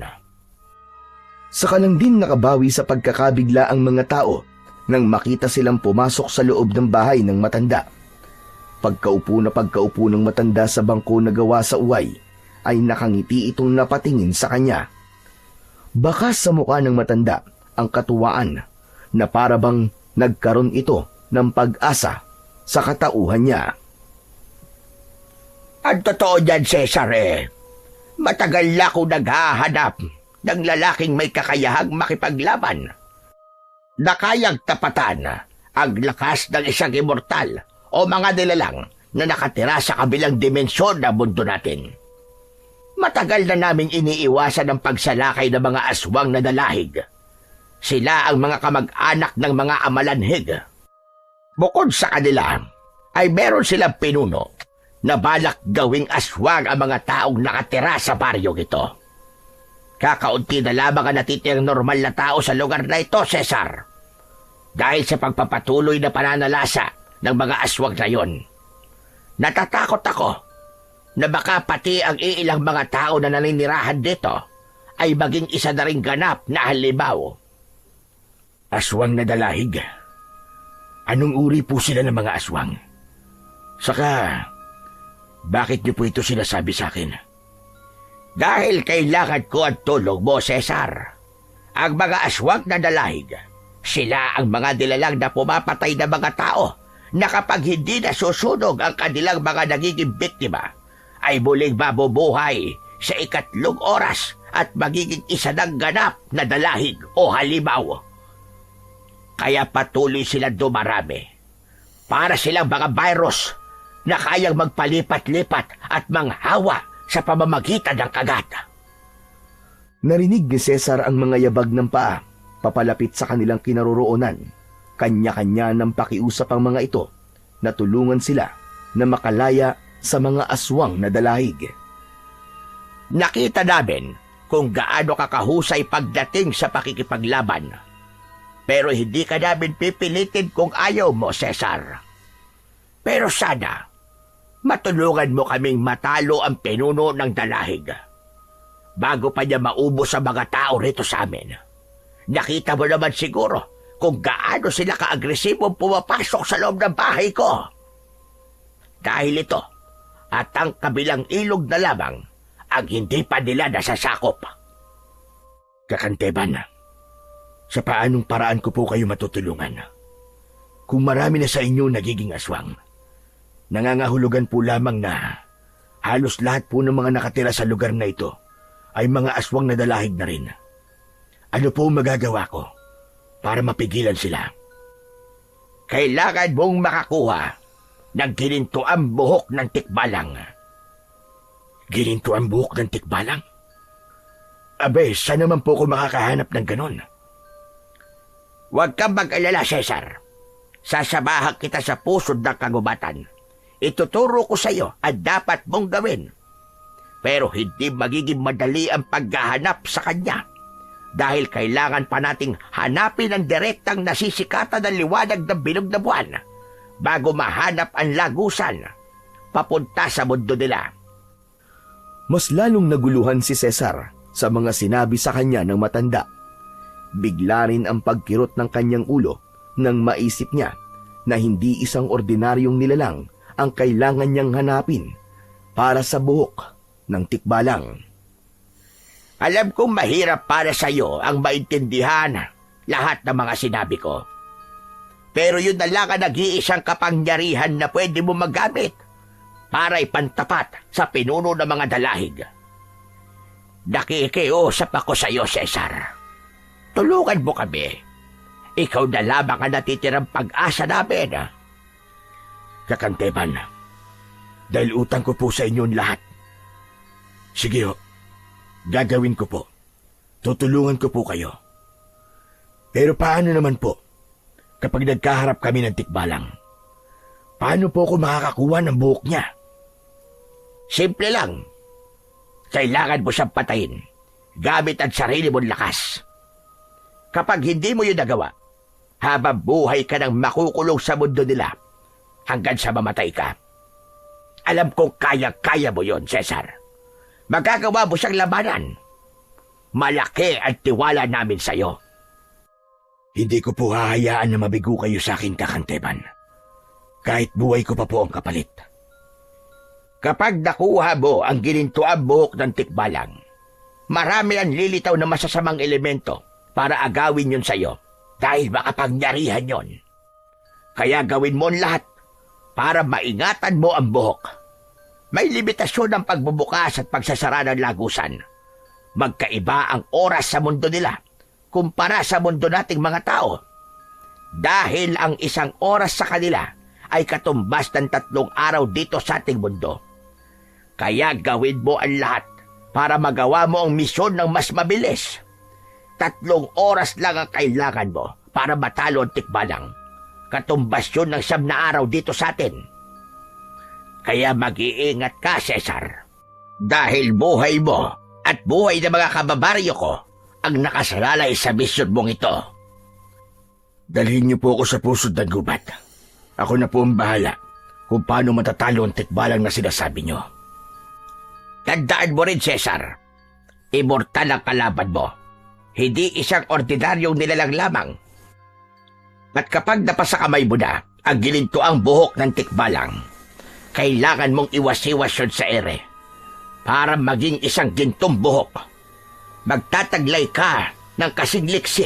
Saka lang din nakabawi sa pagkakabigla ang mga tao nang makita silang pumasok sa loob ng bahay ng matanda. Pagkaupo ng matanda sa bangko na gawa sa uway, ay nakangiti itong napatingin sa kanya. Baka sa mukha ng matanda ang katuwaan na parabang nagkaroon ito ng pag-asa sa katauhan niya. Ang totoo niyan, Cesar, matagal na ako naghahanap ng lalaking may kakayahang makipaglaban na kayang tapatan ang lakas ng isang immortal o mga nilalang na nakatira sa kabilang dimensyon ng mundo natin. Matagal na naming iniiwasan ang pagsalakay ng mga aswang na dalahig. Sila ang mga kamag-anak ng mga amalanhig. Bukod sa kanila, ay meron silang pinuno na balak gawing aswang ang mga taong nakatira sa baryong ito. Kakaunti na lamang ang natitirang normal na tao sa lugar na ito, Cesar. Dahil sa pagpapatuloy na pananalasa ng mga aswang na yon. Natatakot ako na baka pati ang iilang mga tao na naninirahan dito ay maging isa na ring ganap na halimaw. Aswang na dalahig? Anong uri po sila ng mga aswang? Saka, bakit niyo po ito sinasabi sa akin? Dahil kailangan ko ang tulong mo, Cesar. Ang mga aswang na dalahig, sila ang mga nilalang na pumapatay na mga tao na kapag hindi nasusunog ang kanilang mga nagiging biktima, ay muling mabubuhay sa 3 oras at magiging isa ng ganap na dalahig o halimaw. Kaya patuloy silang dumarami. Para silang mga virus na kayang magpalipat-lipat at manghawa sa pamamagitan ng kagat. Narinig ni Cesar ang mga yabag ng paa papalapit sa kanilang kinaroroonan. Kanya-kanya ng pakiusap ang mga ito na tulungan sila na makalaya sa mga aswang na dalahig. Nakita namin kung gaano kakahusay pagdating sa pakikipaglaban. Pero hindi ka namin pipilitin kung ayaw mo, Cesar. Pero sana, matulungan mo kaming matalo ang pinuno ng dalahig. Bago pa niya maubos ang mga tao rito sa amin. Nakita mo naman siguro kung gaano sila ka-agresibong pumapasok sa loob ng bahay ko. Dahil ito at ang kabilang ilog na lamang ang hindi pa nila nasasakop. Kakanteban, sa paanong paraan ko po kayo matutulungan? Kung marami na sa inyo nagiging aswang, nangangahulugan po lamang na halos lahat po ng mga nakatira sa lugar na ito ay mga aswang na dalahig na rin. Ano po magagawa ko para mapigilan sila? Kailangan mong makakuha ng ginintuang buhok ng tikbalang. Ginintuang buhok ng tikbalang? Abe, saan naman po ko makakahanap ng ganon? Huwag kang mag-alala, Cesar. Sasabahan kita sa pusod ng kagubatan. Ituturo ko sa iyo ang dapat mong gawin. Pero hindi magiging madali ang paghahanap sa kanya dahil kailangan pa nating hanapin ang direktang nasisikatan ng liwanag ng bilog na buwan bago mahanap ang lagusan papunta sa mundo nila. Mas lalong naguluhan si Cesar sa mga sinabi sa kanya ng matanda. Bigla rin ang pagkirot ng kanyang ulo nang maisip niya na hindi isang ordinaryong nilalang ang kailangan niyang hanapin para sa buhok ng tikbalang. Alam kong mahirap para sa iyo ang maintindihan lahat ng mga sinabi ko. Pero yun na lang ang nag-iisang kapangyarihan na pwede mo magamit para ipantapat sa pinuno ng mga dalahig. Nakikiusap ako sa iyo, Cesar. Tulungan mo kami. Ikaw na lamang ang natitirang pag-asa namin. Kakanteban, dahil utang ko po sa inyo lahat. Sige ho, gagawin ko po. Tutulungan ko po kayo. Pero paano naman po kapag nagkaharap kami ng tikbalang? Paano po ako makakakuha ng buhok niya? Simple lang. Kailangan mo siyang patayin gamit ang sarili mong lakas. Kapag hindi mo yun nagawa, habang buhay ka nang makukulong sa mundo nila hanggang sa mamatay ka. Alam kong kaya-kaya mo yon, Cesar. Magagawa mo siyang labanan. Malaki ang tiwala namin sa iyo. Hindi ko po hahayaan na mabigo kayo sa akin, Kakanteban. Kahit buhay ko pa po ang kapalit. Kapag nakuha mo ang ginintuang buhok ng tikbalang, marami ang lilitaw na masasamang elemento para agawin yun sa iyo dahil makapangyarihan yon. Kaya gawin mo ang lahat para maingatan mo ang buhok. May limitasyon ang pagbubukas at pagsasara ng lagusan. Magkaiba ang oras sa mundo nila kumpara sa mundo nating mga tao. Dahil ang isang oras sa kanila ay katumbas ng 3 araw dito sa ating mundo. Kaya gawin mo ang lahat para magawa mo ang misyon ng mas mabilis. 3 oras lang ang kailangan mo para matalo ang tikbalang. Katumbas yun ng 9 na araw dito sa atin. Kaya mag-iingat ka, Cesar. Dahil buhay mo at buhay ng mga kababaryo ko ang nakasalalay sa misyon mong ito. Dalhin niyo po ako sa pusod ng gubat. Ako na po ang bahala kung paano matatalo ang tikbalang na sinasabi niyo. Tandaan mo rin, Cesar. Immortal ang kalaban mo. Hindi isang ordinaryong nilalang lamang. At kapag napasa kamay mo na ang ginintuang buhok ng tikbalang, kailangan mong iwas-iwas yun sa ere para maging isang gintong buhok. Magtataglay ka ng kasing liksi,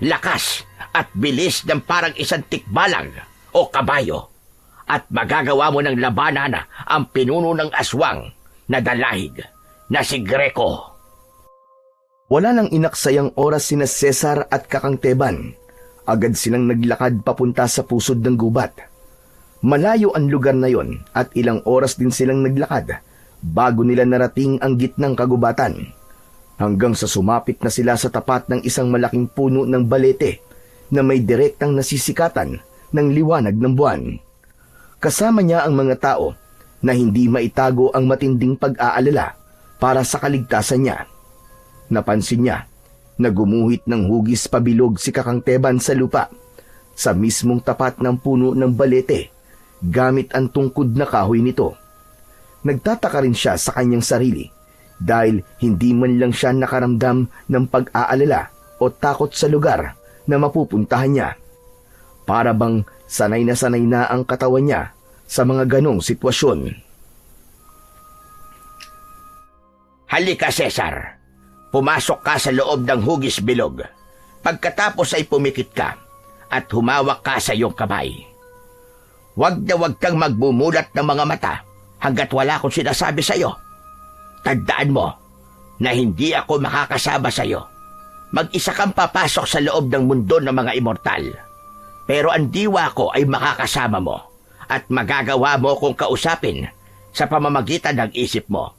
lakas at bilis ng parang isang tikbalang o kabayo at magagawa mo ng labanan ang pinuno ng aswang na dalahig na si Greco. Wala nang inaksayang oras sina Cesar at Kakanteban. Agad silang naglakad papunta sa pusod ng gubat. Malayo ang lugar na yon at ilang oras din silang naglakad bago nila narating ang gitnang kagubatan. Hanggang sa sumapit na sila sa tapat ng isang malaking puno ng balete na may direktang nasisikatan ng liwanag ng buwan. Kasama niya ang mga tao na hindi maitago ang matinding pag-aalala para sa kaligtasan niya. Napansin niya na gumuhit ng hugis pabilog si Kakanteban sa lupa sa mismong tapat ng puno ng balete gamit ang tungkod na kahoy nito. Nagtataka rin siya sa kanyang sarili dahil hindi man lang siya nakaramdam ng pag-aalala o takot sa lugar na mapupuntahan niya. Para bang sanay na ang katawan niya sa mga ganong sitwasyon. Halika, Cesar. Pumasok ka sa loob ng hugis bilog. Pagkatapos ay pumikit ka at humawak ka sa iyong kamay. Huwag kang magbumulat ng mga mata hanggat wala akong sinasabi sa iyo. Tandaan mo na hindi ako makakasama sa iyo. Mag-isa kang papasok sa loob ng mundo ng mga immortal. Pero ang diwa ko ay makakasama mo at magagawa mo kong kausapin sa pamamagitan ng isip mo.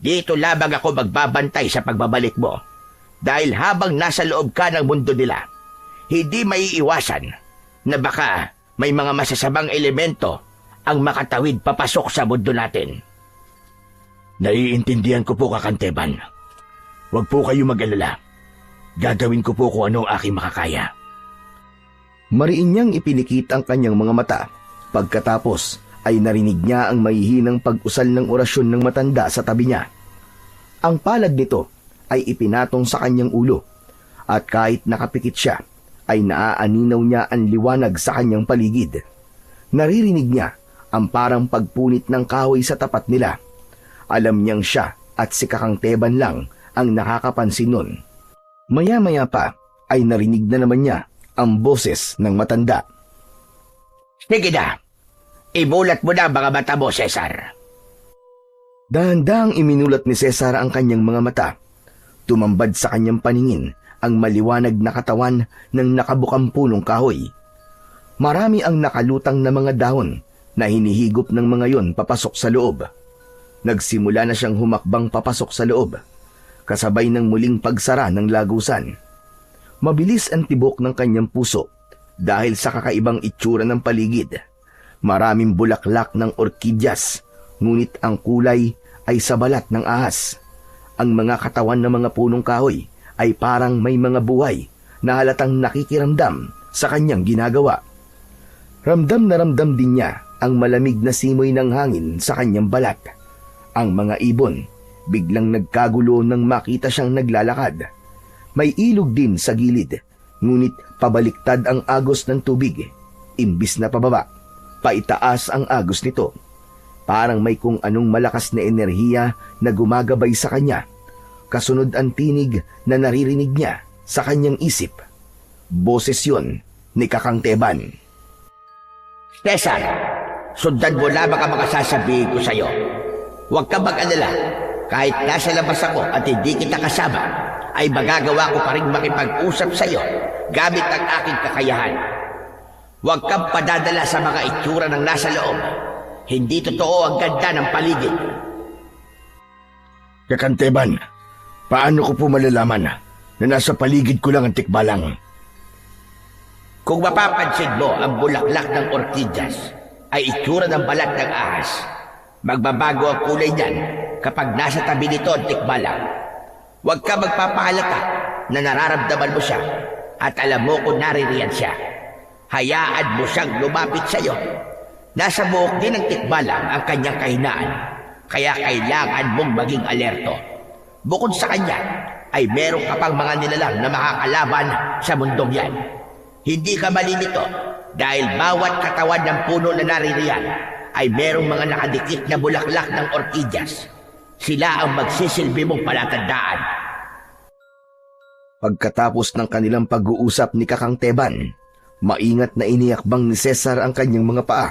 Dito lamang ako magbabantay sa pagbabalik mo dahil habang nasa loob ka ng mundo nila, hindi maiiwasan na baka may mga masasamang elemento ang makatawid papasok sa mundo natin. Naiintindihan ko po, Kakanteban. Huwag po kayo mag-alala. Gagawin ko po kung ano ang aking makakaya. Mariin niyang ipinikit ang kanyang mga mata. Pagkatapos ay narinig niya ang mahihinang pag-usal ng orasyon ng matanda sa tabi niya. Ang palad nito ay ipinatong sa kanyang ulo at kahit nakapikit siya ay naaaninaw niya ang liwanag sa kanyang paligid. Naririnig niya ang parang pagpunit ng kahoy sa tapat nila. Alam niyang siya at si Kakang Teban lang ang nakakapansin nun. Maya-maya pa ay narinig na naman niya ang boses ng matanda. Sige na, imulat mo na ang mga mata mo, Cesar. Dahan-dahang iminulat ni Cesar ang kanyang mga mata. Tumambad sa kanyang paningin ang maliwanag na katawan ng nakabukang punong kahoy. Marami ang nakalutang na mga dahon na hinihigop ng mga yon papasok sa loob. Nagsimula na siyang humakbang papasok sa loob, kasabay ng muling pagsara ng lagusan. Mabilis ang tibok ng kanyang puso dahil sa kakaibang itsura ng paligid. Maraming bulaklak ng orkidyas, ngunit ang kulay ay sa balat ng ahas. Ang mga katawan ng mga punong kahoy ay parang may mga buhay na halatang nakikiramdam sa kanyang ginagawa. Ramdam na ramdam din niya ang malamig na simoy ng hangin sa kanyang balat. Ang mga ibon biglang nagkagulo nang makita siyang naglalakad. May ilog din sa gilid, ngunit pabaliktad ang agos ng tubig. Imbis na pababa, paitaas ang agos nito. Parang may kung anong malakas na enerhiya na gumagabay sa kanya. Kasunod ang tinig na naririnig niya sa kanyang isip. Boses yun ni Kakang Teban. Cesar, sundan mo lamang ang mga sasabihin ko sa'yo. Huwag ka mag-alala. Kahit nasa labas ako at hindi kita kasama, ay magagawa ko pa rin makipag-usap sa'yo gamit ang aking kakayahan. Huwag kang padadala sa mga itsura ng nasa loob. Hindi totoo ang ganda ng paligid. Kakanteban, paano ko po malalaman na nasa paligid ko lang ang tikbalang? Kung mapapansin mo ang bulaklak ng orkidyas ay itsura ng balat ng ahas, magbabago ang kulay niyan kapag nasa tabi nito ang tikbalang. Huwag ka magpapahalata na nararamdaman mo siya at alam mo kung naririyan siya. Hayaan mo siyang lumapit sa iyo. Nasa buhok din ng tikbalang ang kanyang kahinaan, kaya kailangan mong maging alerto. Bukod sa kanya, ay meron ka pang mga nilalang na makakalaban sa mundong yan. Hindi ka malilito dahil bawat katawan ng puno na naririyan ay merong mga nakadikit na bulaklak ng orkidyas. Sila ang magsisilbi mong palatandaan. Pagkatapos ng kanilang pag-uusap ni Kakang Teban, maingat na iniakbang ni Cesar ang kanyang mga paa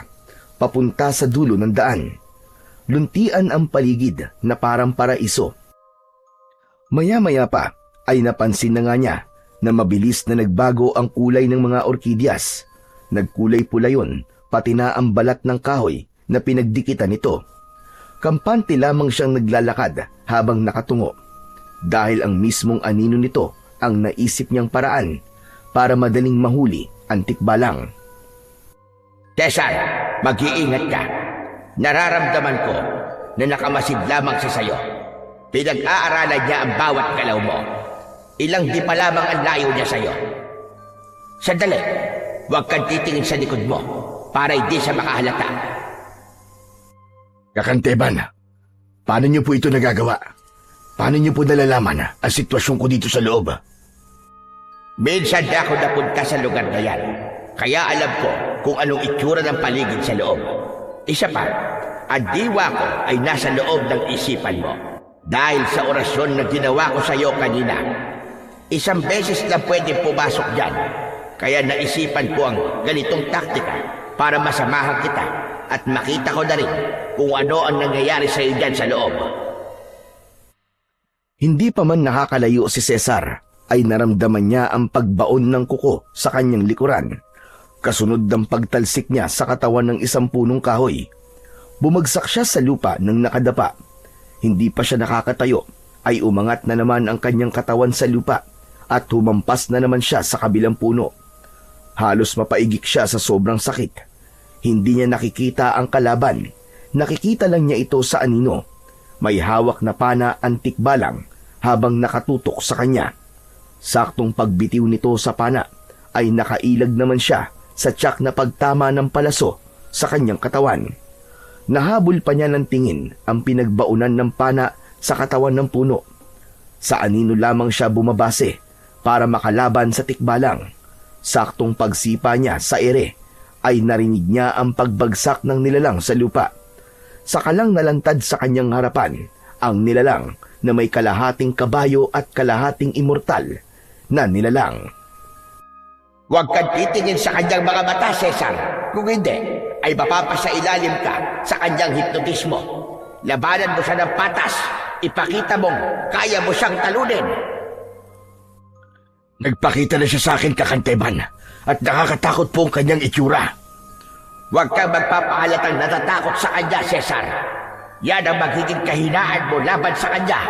papunta sa dulo ng daan. Luntian ang paligid na parang paraiso. Maya-maya pa ay napansin na nga niya na mabilis na nagbago ang kulay ng mga orkidyas. Nagkulay pula yun, pati na ang balat ng kahoy na pinagdikitan nito. Kampante lamang siyang naglalakad habang nakatungo, dahil ang mismong anino nito ang naisip niyang paraan para madaling mahuli ang tikbalang. Cesar, mag-iingat ka. Nararamdaman ko na nakamasid lamang siya sa'yo. Pinag-aaralan niya ang bawat galaw mo. Ilang di pa lamang ang layo niya sa'yo. Sandali, huwag kang titingin sa likod mo para hindi siya makahalata. Kakanteban, paano niyo po ito nagagawa? Paano niyo po nalalaman ang sitwasyon ko dito sa loob? Minsan na ako napunta sa lugar na yan, kaya alam ko kung anong itsura ng paligid sa loob. Isa pa, ang diwa ko ay nasa loob ng isipan mo. Dahil sa orasyon na ginawa ko sa iyo kanina, isang beses lang pwede pumasok dyan. Kaya naisipan ko ang ganitong taktika para masamahan kita at makita ko na rin kung ano ang nangyayari sa iyo dyan sa loob. Hindi pa man nakakalayo si Cesar, ay naramdaman niya ang pagbaon ng kuko sa kanyang likuran. Kasunod ng pagtalsik niya sa katawan ng isang punong kahoy. Bumagsak siya sa lupa nang nakadapa. Hindi pa siya nakakatayo, ay umangat na naman ang kanyang katawan sa lupa at humampas na naman siya sa kabilang puno. Halos mapaigik siya sa sobrang sakit. Hindi niya nakikita ang kalaban. Nakikita lang niya ito sa anino. May hawak na pana ang tikbalang habang nakatutok sa kanya. Saktong pagbitiw nito sa pana ay nakailag naman siya sa tiyak na pagtama ng palaso sa kanyang katawan. Nahabol pa niya ng tingin ang pinagbaunan ng pana sa katawan ng puno. Sa anino lamang siya bumabase para makalaban sa tikbalang. Saktong pagsipa niya sa ere ay narinig niya ang pagbagsak ng nilalang sa lupa. Sakalang nalantad sa kanyang harapan ang nilalang na may kalahating kabayo at kalahating immortal na nilalang. Huwag kang titingin sa kanyang mga mata, Cesar. Kung hindi, ay mapapasailalim ka sa kanyang hipnotismo. Labanan mo siya ng patas. Ipakita mong kaya mo siyang talunin. Nagpakita na siya sa akin, Kakanteban, at nakakatakot po ang kanyang itsura. Huwag kang magpapahalatang natatakot sa kanya, Cesar. Yan ang magiging kahinaan mo laban sa kanya.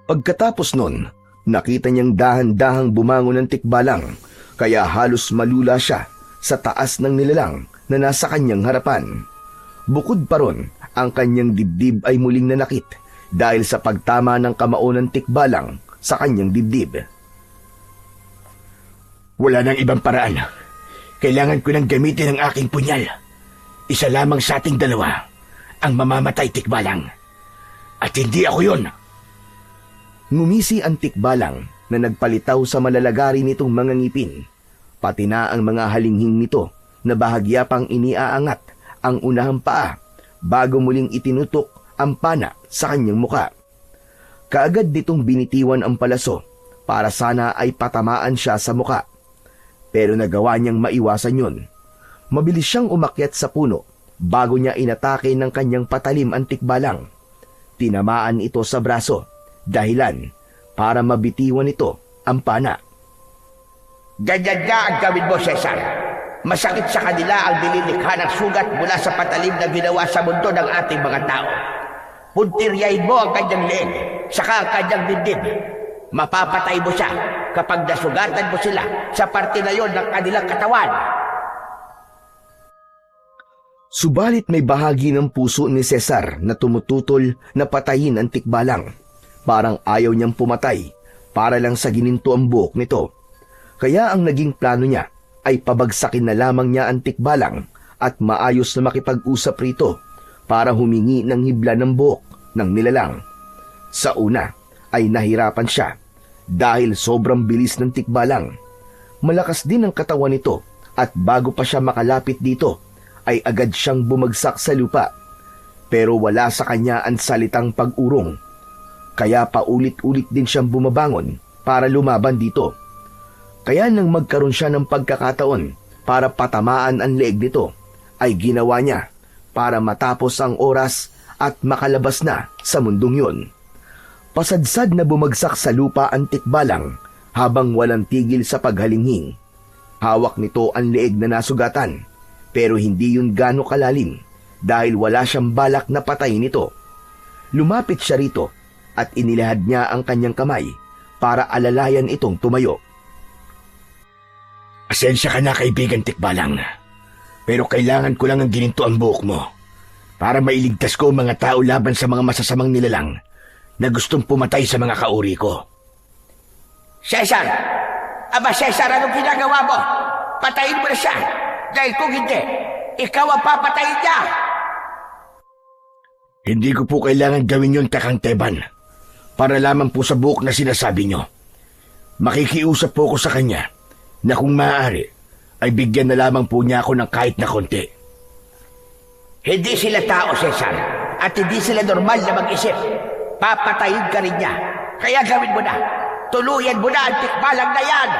Pagkatapos nun, nakita niyang dahan-dahang bumangon ng tikbalang, kaya halos malula siya sa taas ng nilalang na nasa kanyang harapan. Bukod pa ron, ang kanyang dibdib ay muling nanakit dahil sa pagtama ng kamao ng tikbalang sa kanyang dibdib. Wala nang ibang paraan. Kailangan ko nang gamitin ang aking punyal. Isa lamang sa ating dalawa ang mamamatay, tikbalang. At hindi ako yun. Ngumisi ang tikbalang na nagpalitaw sa malalagari nitong mga ngipin, pati na ang mga halinghing nito na bahagya pang iniaangat ang unahang paa bago muling itinutok ang pana sa kanyang muka. Kaagad ditong binitiwan ang palaso para sana ay patamaan siya sa muka. Pero nagawa niyang maiwasan yun. Mabilis siyang umakyat sa puno bago niya inatake ng kanyang patalim ang tikbalang. Tinamaan ito sa braso, dahilan para mabitiwan ito ang pana. Ganyan nga ang gawin mo, Cesar. Masakit sa kanila ang dililikha ng sugat mula sa patalim na ginawa sa mundo ng ating mga tao. Puntiryahin mo ang kanyang leeg, saka ang kanyang dibdib. Mapapatay mo siya kapag nasugatan mo sila sa parte na yon ng kanilang katawan. Subalit may bahagi ng puso ni Cesar na tumututol na patayin ang tikbalang. Parang ayaw niyang pumatay para lang sa gininto ang buhok nito. Kaya ang naging plano niya ay pabagsakin na lamang niya ang tikbalang at maayos na makipag-usap rito para humingi ng hibla ng buhok ng nilalang. Sa una ay nahirapan siya dahil sobrang bilis ng tikbalang. Malakas din ang katawan nito at bago pa siya makalapit dito ay agad siyang bumagsak sa lupa. Pero wala sa kanya ang salitang pag-urong. Kaya paulit-ulit din siyang bumabangon para lumaban dito. Kaya nang magkaroon siya ng pagkakataon para patamaan ang leeg nito, ay ginawa niya para matapos ang oras at makalabas na sa mundong yun. Pasadsad na bumagsak sa lupa ang tikbalang habang walang tigil sa paghalinghing. Hawak nito ang leeg na nasugatan, pero hindi yun gaano kalalim dahil wala siyang balak na patayin ito. Lumapit siya rito at inilahad niya ang kanyang kamay para alalayan itong tumayo. Asensya ka na, kaibigan tikbalang. Pero kailangan ko lang ang gininto ang buhok mo para mailigtas ko ang mga tao laban sa mga masasamang nilalang na gustong pumatay sa mga kauri ko. Cesar! Aba Cesar, anong ginagawa mo? Patayin mo na siya! Dahil kung hindi, ikaw ang papatayin niya! Hindi ko po kailangan gawin yun, Kakanteban. Para lamang po sa buhok na sinasabi nyo. Makikiusap po ko sa kanya na kung maaari, ay bigyan na lamang po niya ako ng kahit na konti. Hindi sila tao, Cesar, at hindi sila normal na mag-isip. Papatayin ka rin niya. Kaya gawin mo na. Tuluyan mo na ang tikbalang na yan.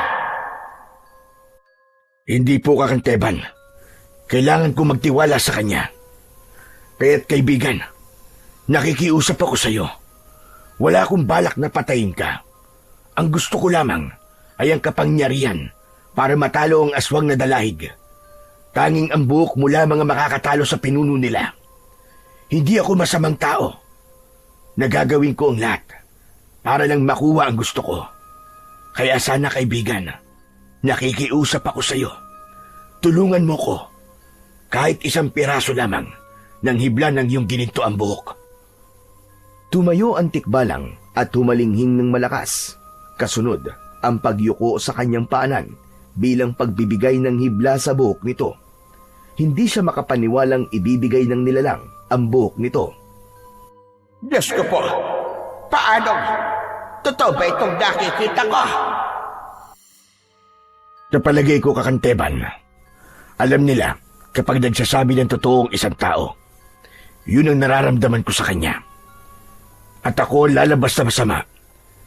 Hindi po, Kakanteban. Kailangan ko magtiwala sa kanya. Kaya't kaibigan, nakikiusap ako sa iyo. Wala akong balak na patayin ka. Ang gusto ko lamang ay ang kapangyarihan para matalo ang aswang na dalahig. Tanging ang buhok mo lamang ang makakatalo sa pinuno nila. Hindi ako masamang tao. Nagagawin ko ang lahat para lang makuha ang gusto ko. Kaya sana, kaibigan, nakikiusap ako sa iyo. Tulungan mo ko. Kahit isang piraso lamang ng hibla ng iyong gininto ang buhok. Tumayo ang tikbalang at humalinghing ng malakas. Kasunod ang pagyuko sa kanyang paanan bilang pagbibigay ng hibla sa buhok nito. Hindi siya makapaniwalang ibibigay ng nilalang ang buhok nito. Diyos ko po, paano? Totoo ba itong nakikita ko? Sa palagay ko, Kakanteban, alam nila kapag nagsasabi ng totoong isang tao, yun ang nararamdaman ko sa kanya. At ako lalabas na masama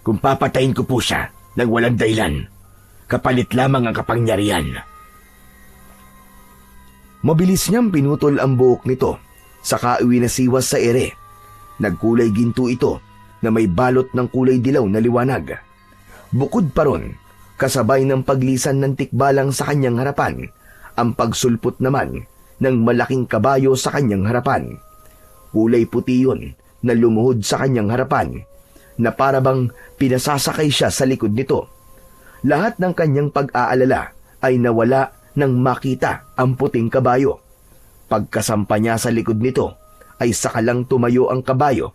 kung papatayin ko po siya ng walang dahilan, kapalit lamang ang kapangyarihan. Mabilis niyang pinutol ang buhok nito, saka iwinasiwas sa ere. Nagkulay ginto ito na may balot ng kulay dilaw na liwanag. Bukod pa ron, kasabay ng paglisan ng tikbalang sa kanyang harapan, ang pagsulpot naman ng malaking kabayo sa kanyang harapan. Kulay puti yun na lumuhod sa kanyang harapan, na parabang pinasasakay siya sa likod nito. Lahat ng kanyang pag-aalala ay nawala nang makita ang puting kabayo. Pagkasampa niya sa likod nito, ay sakalang tumayo ang kabayo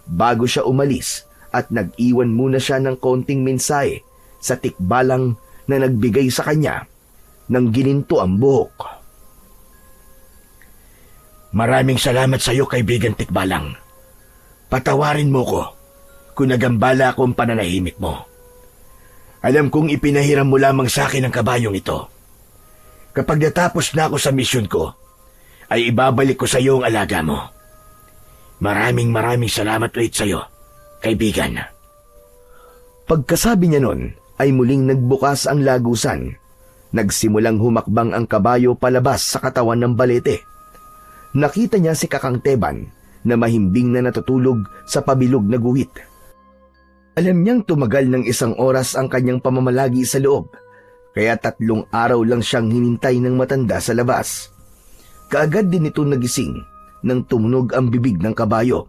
bago siya umalis at nag-iwan muna siya ng konting mensahe sa tikbalang na nagbigay sa kanya ng gininto ang buhok. Maraming salamat sa iyo, kaibigan Tikbalang. Patawarin mo ko kung nagambala akong pananahimik mo. Alam kong ipinahiram mo lamang sa akin ang kabayong ito. Kapag natapos na ako sa misyon ko, ay ibabalik ko sa iyo ang alaga mo. Maraming salamat ulit sa iyo, kaibigan. Pagkasabi niya nun, ay muling nagbukas ang lagusan. Nagsimulang humakbang ang kabayo palabas sa katawan ng balete. Nakita niya si Kakang Teban na mahimbing na natutulog sa pabilog na guhit. Alam niyang tumagal ng 1 oras ang kanyang pamamalagi sa loob, kaya 3 araw lang siyang hinintay ng matanda sa labas. Kaagad din ito nagising nang tumunog ang bibig ng kabayo.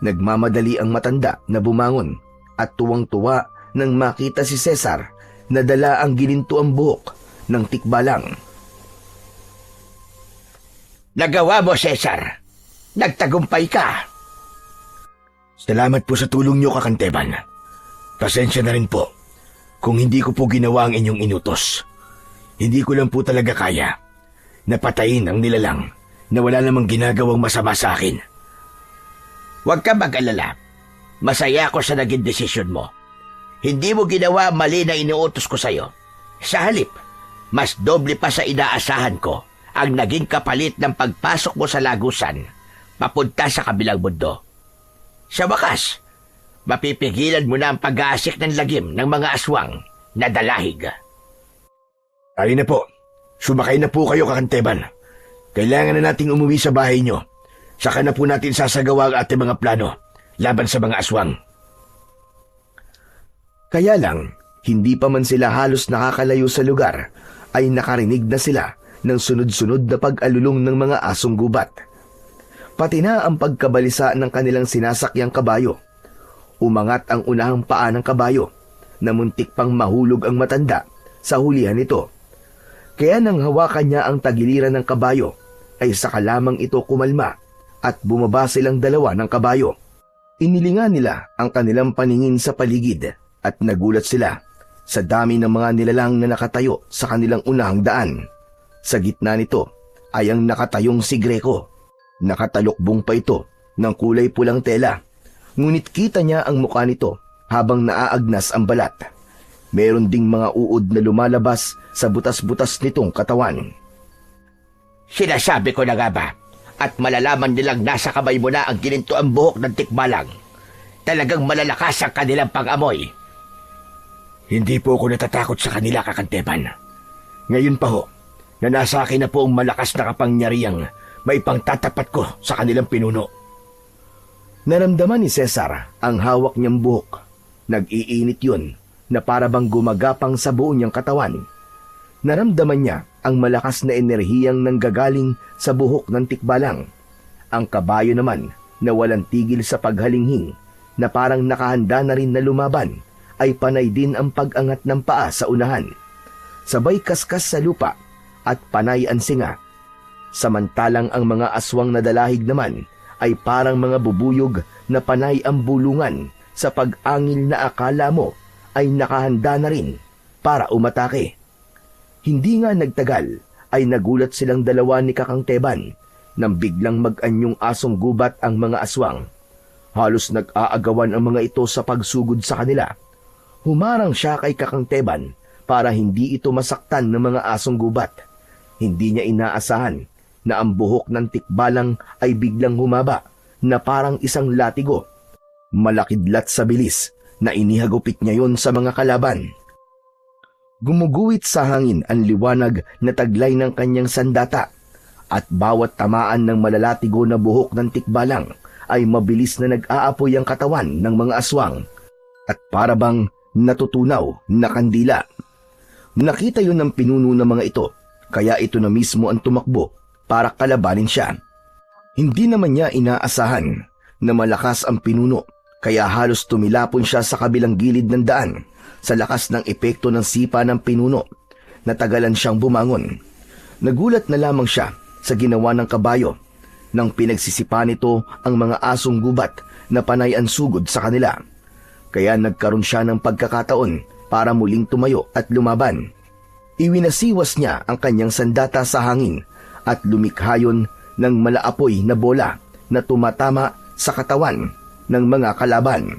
Nagmamadali ang matanda na bumangon at tuwang-tuwa nang makita si Cesar na dala ang gininto ang buhok ng tikbalang. Nagawa mo, Cesar. Nagtagumpay ka. Salamat po sa tulong niyo, Kakanteban. Pasensya na rin po kung hindi ko po ginawa ang inyong inutos. Hindi ko lang po talaga kaya napatayin ang nilalang na wala namang ginagawang masama sa akin. Huwag ka mag-alala. Masaya ako sa naging desisyon mo. Hindi mo ginawa mali na inuutos ko sa'yo. Sa halip, mas doble pa sa inaasahan ko ang naging kapalit ng pagpasok mo sa lagusan papunta sa kabilang mundo. Sa wakas, mapipigilan mo na ang pag-aasik ng lagim ng mga aswang na dalahig. Ay na po. Sumakay na po kayo, Kakanteban. Kailangan na nating umuwi sa bahay nyo. Saka na po natin sasagawa ang ating mga plano laban sa mga aswang. Kaya lang, hindi pa man sila halos nakakalayo sa lugar, ay nakarinig na sila ng sunod-sunod na pag-alulong ng mga asong gubat. Pati na ang pagkabalisa ng kanilang sinasakyang kabayo. Umangat ang unahang paa ng kabayo, na muntik pang mahulog ang matanda sa hulihan nito. Kaya nang hawakan niya ang tagiliran ng kabayo, ay saka lamang ito kumalma at bumaba silang dalawa ng kabayo. Inilinga nila ang kanilang paningin sa paligid at nagulat sila sa dami ng mga nilalang na nakatayo sa kanilang unahang daan. Sa gitna nito ay ang nakatayong si Greco. Nakatalukbong pa ito ng kulay pulang tela, ngunit kita niya ang mukha nito habang naaagnas ang balat. Meron ding mga uod na lumalabas sa butas-butas nitong katawan. Sinasabi ko na nga ba, at malalaman nilang nasa kamay mo na ang gininto ang buhok ng tikbalang. Talagang malalakas ang kanilang pag-amoy. Hindi po ako natatakot sa kanila, Kakanteban. Ngayon pa ho, na nasa akin na po ang malakas na kapangyarihang may pangtatapat ko sa kanilang pinuno. Naramdaman ni Cesar ang hawak niyang buhok. Nag-iinit yun na parabang gumagapang sa buo niyang katawan. Naramdaman niya ang malakas na enerhiyang nanggagaling sa buhok ng tikbalang. Ang kabayo naman na walang tigil sa paghalinghing, na parang nakahanda na rin na lumaban, ay panay din ang pag-angat ng paa sa unahan. Sabay kaskas sa lupa at panay ang singa. Samantalang ang mga aswang na dalahig naman ay parang mga bubuyog na panay ang bulungan sa pag-angil na akala mo ay nakahanda na rin para umatake. Hindi nga nagtagal ay nagulat silang dalawa ni Kakang Teban nang biglang mag-anyong asong gubat ang mga aswang. Halos nag-aagawan ang mga ito sa pagsugod sa kanila. Humarang siya kay Kakang Teban para hindi ito masaktan ng mga asong gubat. Hindi niya inaasahan na ang buhok ng tikbalang ay biglang humaba na parang isang latigo. Malakidlat sa bilis na inihagupit niya yon sa mga kalaban. Gumuguhit sa hangin ang liwanag na taglay ng kanyang sandata at bawat tamaan ng malalatigo na buhok ng tikbalang ay mabilis na nag-aapoy ang katawan ng mga aswang at parabang natutunaw na kandila. Nakita yon ng pinuno ng mga ito, kaya ito na mismo ang tumakbo para kalabanin siya. Hindi naman niya inaasahan na malakas ang pinuno, kaya halos tumilapon siya sa kabilang gilid ng daan sa lakas ng epekto ng sipa ng pinuno. Natagalan siyang bumangon. Nagulat na lamang siya sa ginawa ng kabayo nang pinagsisipa nito ang mga asong gubat na panay ang sugod sa kanila. Kaya nagkaroon siya ng pagkakataon para muling tumayo at lumaban. Iwinasiwas niya ang kanyang sandata sa hangin at lumikhayon ng malaapoy na bola na tumatama sa katawan ng mga kalaban.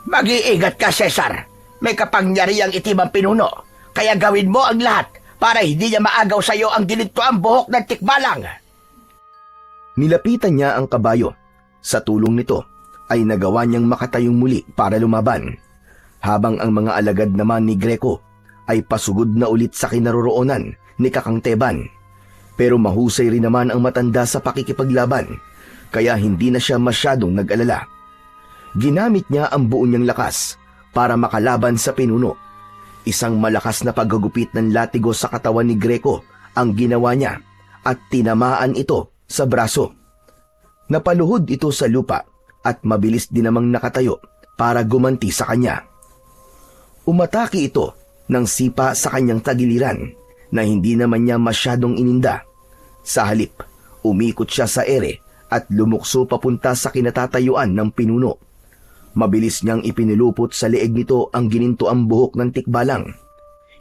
Mag-iingat ka, Cesar. May kapangyarihang itim ang pinuno. Kaya gawin mo ang lahat para hindi niya maagaw sa iyo ang ginintoang buhok ng tikbalang. Nilapitan niya ang kabayo. Sa tulong nito ay nagawa niyang makatayong muli para lumaban, habang ang mga alagad naman ni Greco ay pasugod na ulit sa kinaroroonan ni Kakang Teban. Pero mahusay rin naman ang matanda sa pakikipaglaban, kaya hindi na siya masyadong nag-alala. Ginamit niya ang buo niyang lakas para makalaban sa pinuno. Isang malakas na paggagupit ng latigo sa katawan ni Greco ang ginawa niya at tinamaan ito sa braso. Napaluhod ito sa lupa at mabilis din namang nakatayo para gumanti sa kanya. Umatake ito ng sipa sa kanyang tagiliran na hindi naman niya masyadong ininda. Sa halip, umikot siya sa ere at lumukso papunta sa kinatatayuan ng pinuno. Mabilis niyang ipinulupot sa leeg nito ang ginintoang buhok ng tikbalang.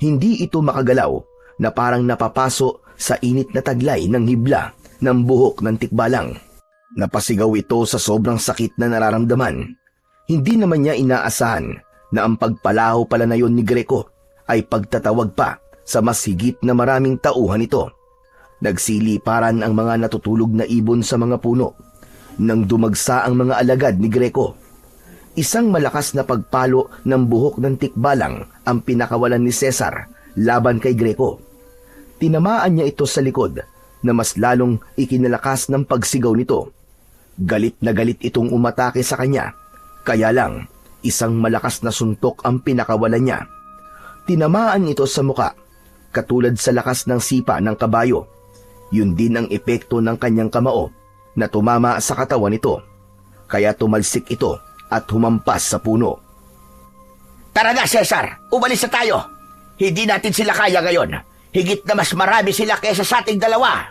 Hindi ito makagalaw na parang napapaso sa init na taglay ng hibla ng buhok ng tikbalang. Napasigaw ito sa sobrang sakit na nararamdaman. Hindi naman niya inaasahan na ang pagpalaho pala na yon ni Greco ay pagtatawag pa sa mas higit na maraming tauhan ito. Nagsiliparan ang mga natutulog na ibon sa mga puno nang dumagsa ang mga alagad ni Greco. Isang malakas na pagpalo ng buhok ng tikbalang ang pinakawalan ni Cesar laban kay Greco. Tinamaan niya ito sa likod na mas lalong ikinalakas ng pagsigaw nito. Galit na galit itong umatake sa kanya, kaya lang isang malakas na suntok ang pinakawalan niya. Tinamaan ito sa muka, katulad sa lakas ng sipa ng kabayo. Yun din ang epekto ng kanyang kamao na tumama sa katawan nito, kaya tumalsik ito at humampas sa puno. Tara na, Cesar! Umalis na tayo! Hindi natin sila kaya ngayon. Higit na mas marami sila kaysa sa ating dalawa.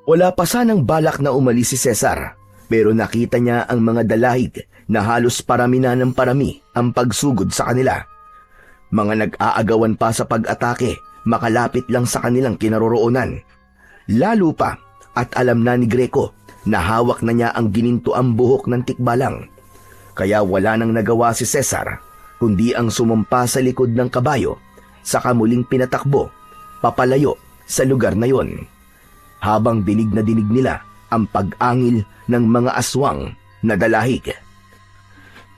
Wala pa sanang balak na umalis si Cesar, pero nakita niya ang mga dalahig na halos parami na ng parami ang pagsugod sa kanila. Mga nag-aagawan pa sa pag-atake, makalapit lang sa kanilang kinaroroonan. Lalo pa at alam na ni Greco na hawak na niya ang ginintoang buhok ng tikbalang. Kaya wala nang nagawa si Cesar kundi ang sumumpa sa likod ng kabayo, saka muling pinatakbo papalayo sa lugar na yon. Habang dinig na dinig nila ang pag-angil ng mga aswang na dalahig.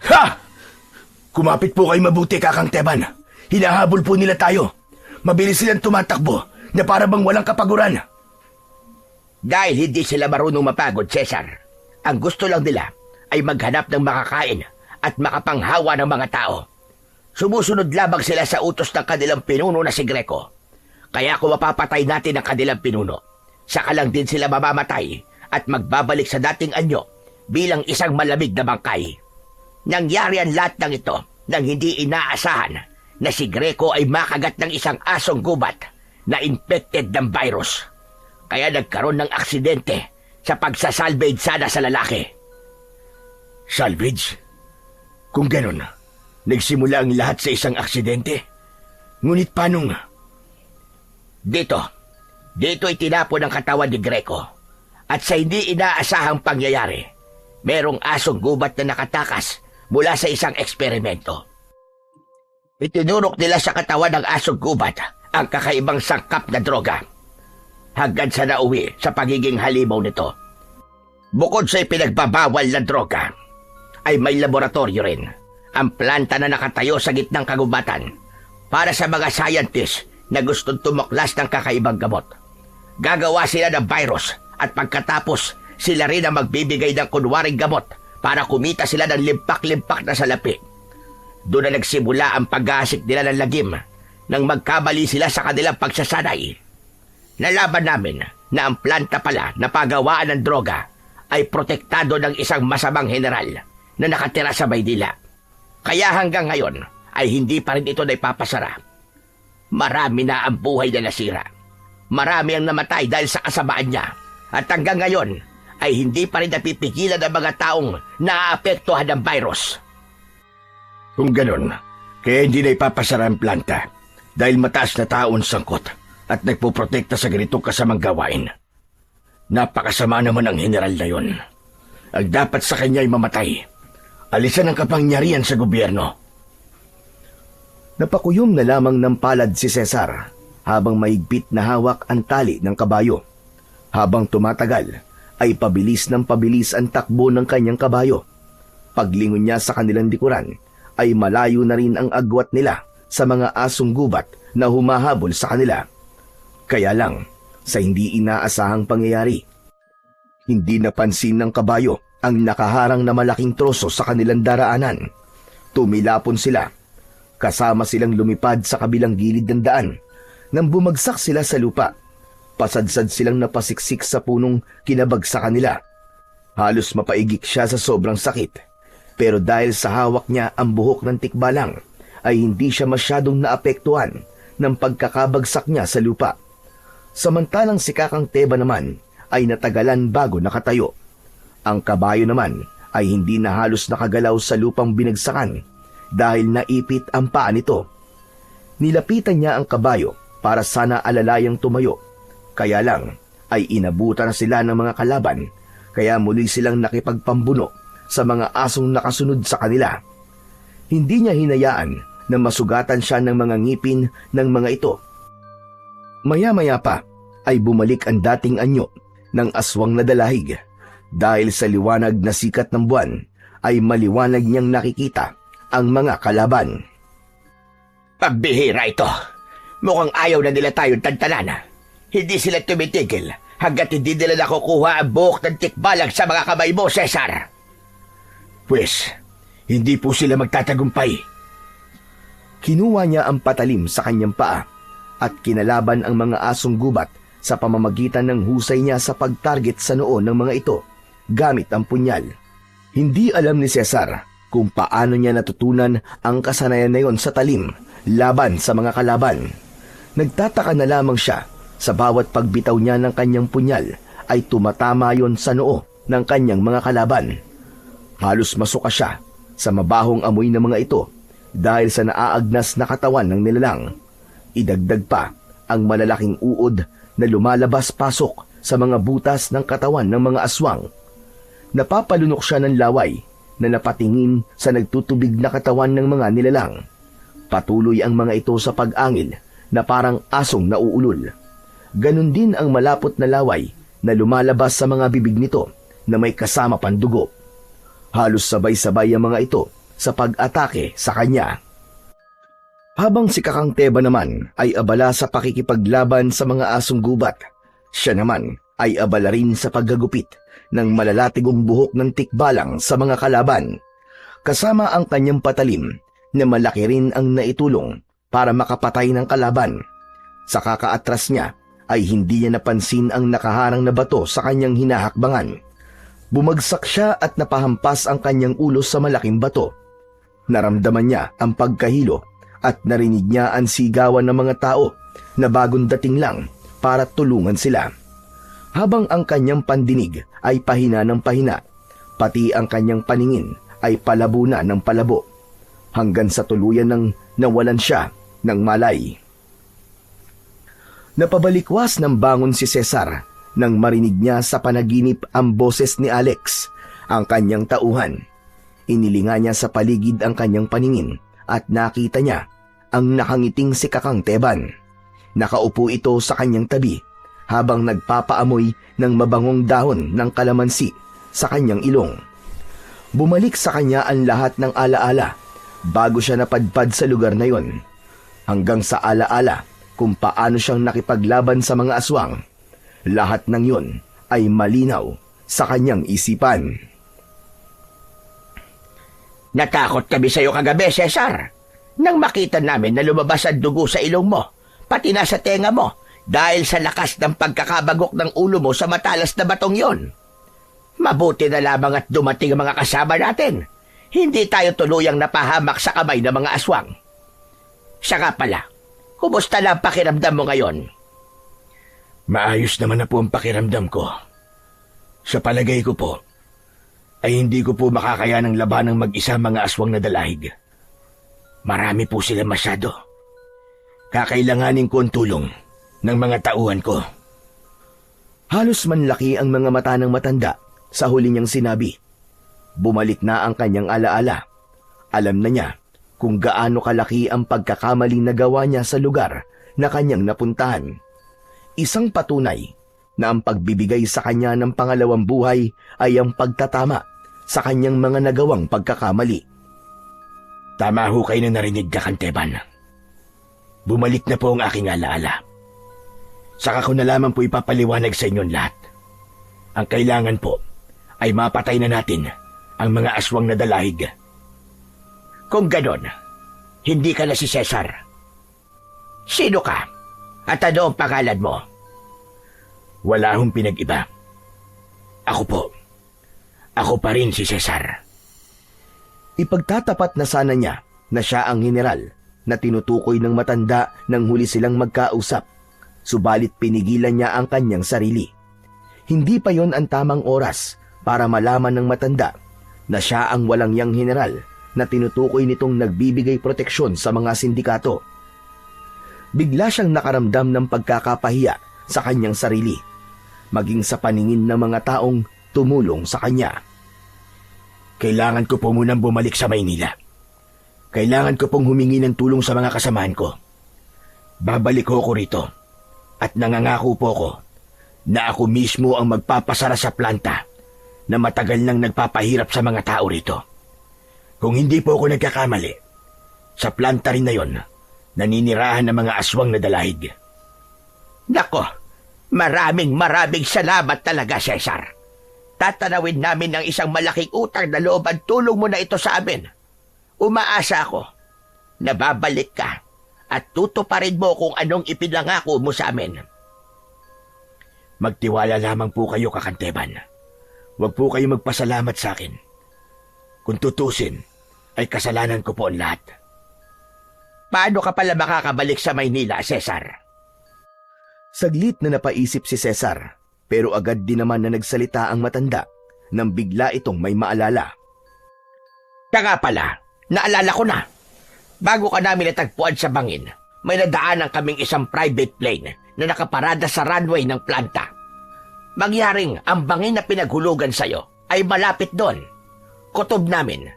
Ha! Kumapit po kayo mabuti, Kakang Teban. Hinahabol po nila tayo. Mabilis silang tumatakbo na para bang walang kapaguran. Dahil hindi sila marunong mapagod, Cesar. Ang gusto lang nila ay maghanap ng makakain at makapanghawa ng mga tao. Sumusunod labang sila sa utos ng kanilang pinuno na si Greco. Kaya kung mapapatay natin ang kanilang pinuno, saka lang din sila mamamatay at magbabalik sa dating anyo bilang isang malamig na bangkay. Nangyari ang lahat ng ito nang hindi inaasahan na si Greco ay makagat ng isang asong gubat na infected ng virus. Kaya nagkaroon ng aksidente sa pagsasalvage sana sa lalaki. Salvage? Kung ganun, nagsimula ang lahat sa isang aksidente. Ngunit paano nga? Dito itinapon ang katawan ni Greco. At sa hindi inaasahang pangyayari, merong asong gubat na nakatakas mula sa isang eksperimento. Itinurok nila sa katawan ng asong gubat ang kakaibang sangkap na droga. Hanggang sa nauwi sa pagiging halimaw nito. Bukod sa ipinagbabawal na droga, ay may laboratorio rin, ang planta na nakatayo sa gitnang kagubatan para sa mga scientist na gustong tumuklas ng kakaibang gamot. Gagawa sila ng virus at pagkatapos sila rin ang magbibigay ng kunwaring gamot para kumita sila ng limpak-limpak na salapi. Doon na nagsimula ang pag-aasik nila ng lagim nang magkamali sila sa kanilang pagsasanay. Nalaban namin na ang planta pala na pagawaan ng droga ay protektado ng isang masamang general na nakatira sa Maynila. Kaya hanggang ngayon ay hindi pa rin ito naipapasara. Marami na ang buhay na nasira. Marami ang namatay dahil sa kasamaan niya. At hanggang ngayon ay hindi pa rin napipigilan ang mga taong naaapektuhan ng virus. Kung ganun, kaya hindi naipapasara ang planta dahil mataas na taon sangkot at nagpoprotekta sa ganitong kasamang gawain. Napakasama naman ang general na yun. Ang dapat sa kanya ay mamatay. Alisan ang kapangyarihan sa gobyerno. Napakuyom na lamang ng palad si Cesar habang maigpit na hawak ang tali ng kabayo. Habang tumatagal, ay pabilis ng pabilis ang takbo ng kanyang kabayo. Paglingon niya sa kanilang likuran, ay malayo na rin ang agwat nila sa mga asong gubat na humahabol sa kanila. Kaya lang, sa hindi inaasahang pangyayari, hindi napansin ng kabayo ang nakaharang na malaking troso sa kanilang daraanan. Tumilapon sila. Kasama silang lumipad sa kabilang gilid ng daan. Nang bumagsak sila sa lupa, pasadsad silang napasiksik sa punong kinabagsakan nila. Halos mapaigik siya sa sobrang sakit. Pero dahil sa hawak niya ang buhok ng tikbalang, ay hindi siya masyadong naapektuhan ng pagkakabagsak niya sa lupa. Samantalang si Kakang Teba naman ay natagalan bago nakatayo. Ang kabayo naman ay hindi na halos nakagalaw sa lupang binagsakan dahil naipit ang paa nito. Nilapitan niya ang kabayo para sana alalayang tumayo. Kaya lang ay inabutan na sila ng mga kalaban kaya muli silang nakipagpambuno sa mga asong nakasunod sa kanila. Hindi niya hinayaan na masugatan siya ng mga ngipin ng mga ito. Maya-maya pa ay bumalik ang dating anyo ng aswang na dalahig. Dahil sa liwanag na sikat ng buwan ay maliwanag niyang nakikita ang mga kalaban. Pambihira ito. Mukhang ayaw na nila tayong tantanan. Hindi sila tumitigil hanggat hindi nila nakukuha ang buhok ng tikbalang sa mga kamay mo, Cesar. Pues, hindi po sila magtatagumpay. Kinuha niya ang patalim sa kanyang paa at kinalaban ang mga asong gubat sa pamamagitan ng husay niya sa pag-target sa noo ng mga ito gamit ang punyal. Hindi alam ni Cesar kung paano niya natutunan ang kasanayan na yon sa talim laban sa mga kalaban. Nagtataka na lamang siya sa bawat pagbitaw niya ng kanyang punyal ay tumatama yon sa noo ng kanyang mga kalaban. Halos masuka siya sa mabahong amoy ng mga ito dahil sa naaagnas na katawan ng nilalang. Idagdag pa ang malalaking uod na lumalabas-pasok sa mga butas ng katawan ng mga aswang. Napapalunok siya ng laway na napatingin sa nagtutubig na katawan ng mga nilalang. Patuloy ang mga ito sa pag-angil na parang asong nauulol. Ganon din ang malapot na laway na lumalabas sa mga bibig nito na may kasama pang dugo. Halos sabay-sabay ang mga ito sa pag-atake sa kanya. Habang si Kakang Teba naman ay abala sa pakikipaglaban sa mga asong gubat, siya naman ay abala rin sa paggagupit ng malalatigong buhok ng tikbalang sa mga kalaban, kasama ang kanyang patalim na malaki rin ang naitulong para makapatay ng kalaban. Sa kakaatras niya ay hindi niya napansin ang nakaharang na bato sa kanyang hinahakbangan. Bumagsak siya at napahampas ang kanyang ulo sa malaking bato. Naramdaman niya ang pagkahilo at narinig niya ang sigawan ng mga tao na bagong dating lang para tulungan sila. Habang ang kanyang pandinig ay pahina ng pahina, pati ang kanyang paningin ay palabo na ng palabo, hanggang sa tuluyan ng nawalan siya ng malay. Napabalikwas ng bangon si Cesar nang marinig niya sa panaginip ang boses ni Alex, ang kanyang tauhan. Inilinga niya sa paligid ang kanyang paningin at nakita niya ang nakangiting si Kakang Teban. Nakaupo ito sa kanyang tabi habang nagpapaamoy ng mabangong dahon ng kalamansi sa kanyang ilong. Bumalik sa kanya ang lahat ng alaala bago siya napadpad sa lugar na yon, hanggang sa alaala kung paano siyang nakipaglaban sa mga aswang. Lahat ng yon ay malinaw sa kanyang isipan. Natakot kami sa'yo kagabi, Cesar. Nang makita namin na lumabas ang dugo sa ilong mo, pati na sa tenga mo, dahil sa lakas ng pagkakabagok ng ulo mo sa matalas na batong yon. Mabuti na lamang at dumating ang mga kasama natin. Hindi tayo tuluyang napahamak sa kamay ng mga aswang. Siya pala, kumusta na ang pakiramdam mo ngayon? Maayos naman na po ang pakiramdam ko. Sa palagay ko po, ay hindi ko po makakayanang labanang mag-isa mga aswang na dalahig. Marami po sila masyado. Kakailanganin ko ang tulong ng mga tauhan ko. Halos manlaki ang mga mata ng matanda sa huli niyang sinabi. Bumalik na ang kanyang alaala. Alam na niya kung gaano kalaki ang pagkakamaling nagawa niya sa lugar na kanyang napuntahan. Isang patunay na ang pagbibigay sa kanya ng pangalawang buhay ay ang pagtatama sa kanyang mga nagawang pagkakamali. Tama ho kayo na narinig, Kakang Teban. Bumalik na po ang aking alaala. Saka ko na lamang po ipapaliwanag sa inyong lahat. Ang kailangan po ay mapatay na natin ang mga aswang na dalahig. Kung ganon, hindi ka na si Cesar. Sino ka? At ano ang pangalan mo? Wala hong pinag-iba. Ako po. Ako pa rin si Cesar. Ipagtatapat na sana niya na siya ang general na tinutukoy ng matanda nang huli silang magkausap. Subalit pinigilan niya ang kanyang sarili. Hindi pa yon ang tamang oras para malaman ng matanda na siya ang walang yang general na tinutukoy nitong nagbibigay proteksyon sa mga sindikato. Bigla siyang nakaramdam ng pagkakapahiya sa kanyang sarili, maging sa paningin ng mga taong tumulong sa kanya. Kailangan ko po munang bumalik sa Maynila. Kailangan ko pong humingi ng tulong sa mga kasamahan ko. Babalik ko rito at nangangako po ko na ako mismo ang magpapasara sa planta na matagal nang nagpapahirap sa mga tao rito. Kung hindi po ako nagkakamali, sa planta rin na yon, naninirahan ng mga aswang na dalahig. Nako, maraming salamat talaga, Cesar. Tatanawin namin ng isang malaking utang na loob ang tulong mo na ito sa amin. Umaasa ako na babalik ka at tutuparin mo kung anong ipinangako mo sa amin. Magtiwala lamang po kayo, Kakang Teban. Huwag po kayo magpasalamat sa akin. Kung tutusin, ay kasalanan ko po ang lahat. Paano ka pala makakabalik sa Maynila, Cesar? Saglit na napaisip si Cesar, pero agad din naman na nagsalita ang matanda nang bigla itong may maalala. Kaya pala, naalala ko na. Bago ka namin natagpuan sa bangin, may nadaanan kaming isang private plane na nakaparada sa runway ng planta. Mangyaring ang bangin na pinaghulugan sa'yo ay malapit doon. Kutob namin,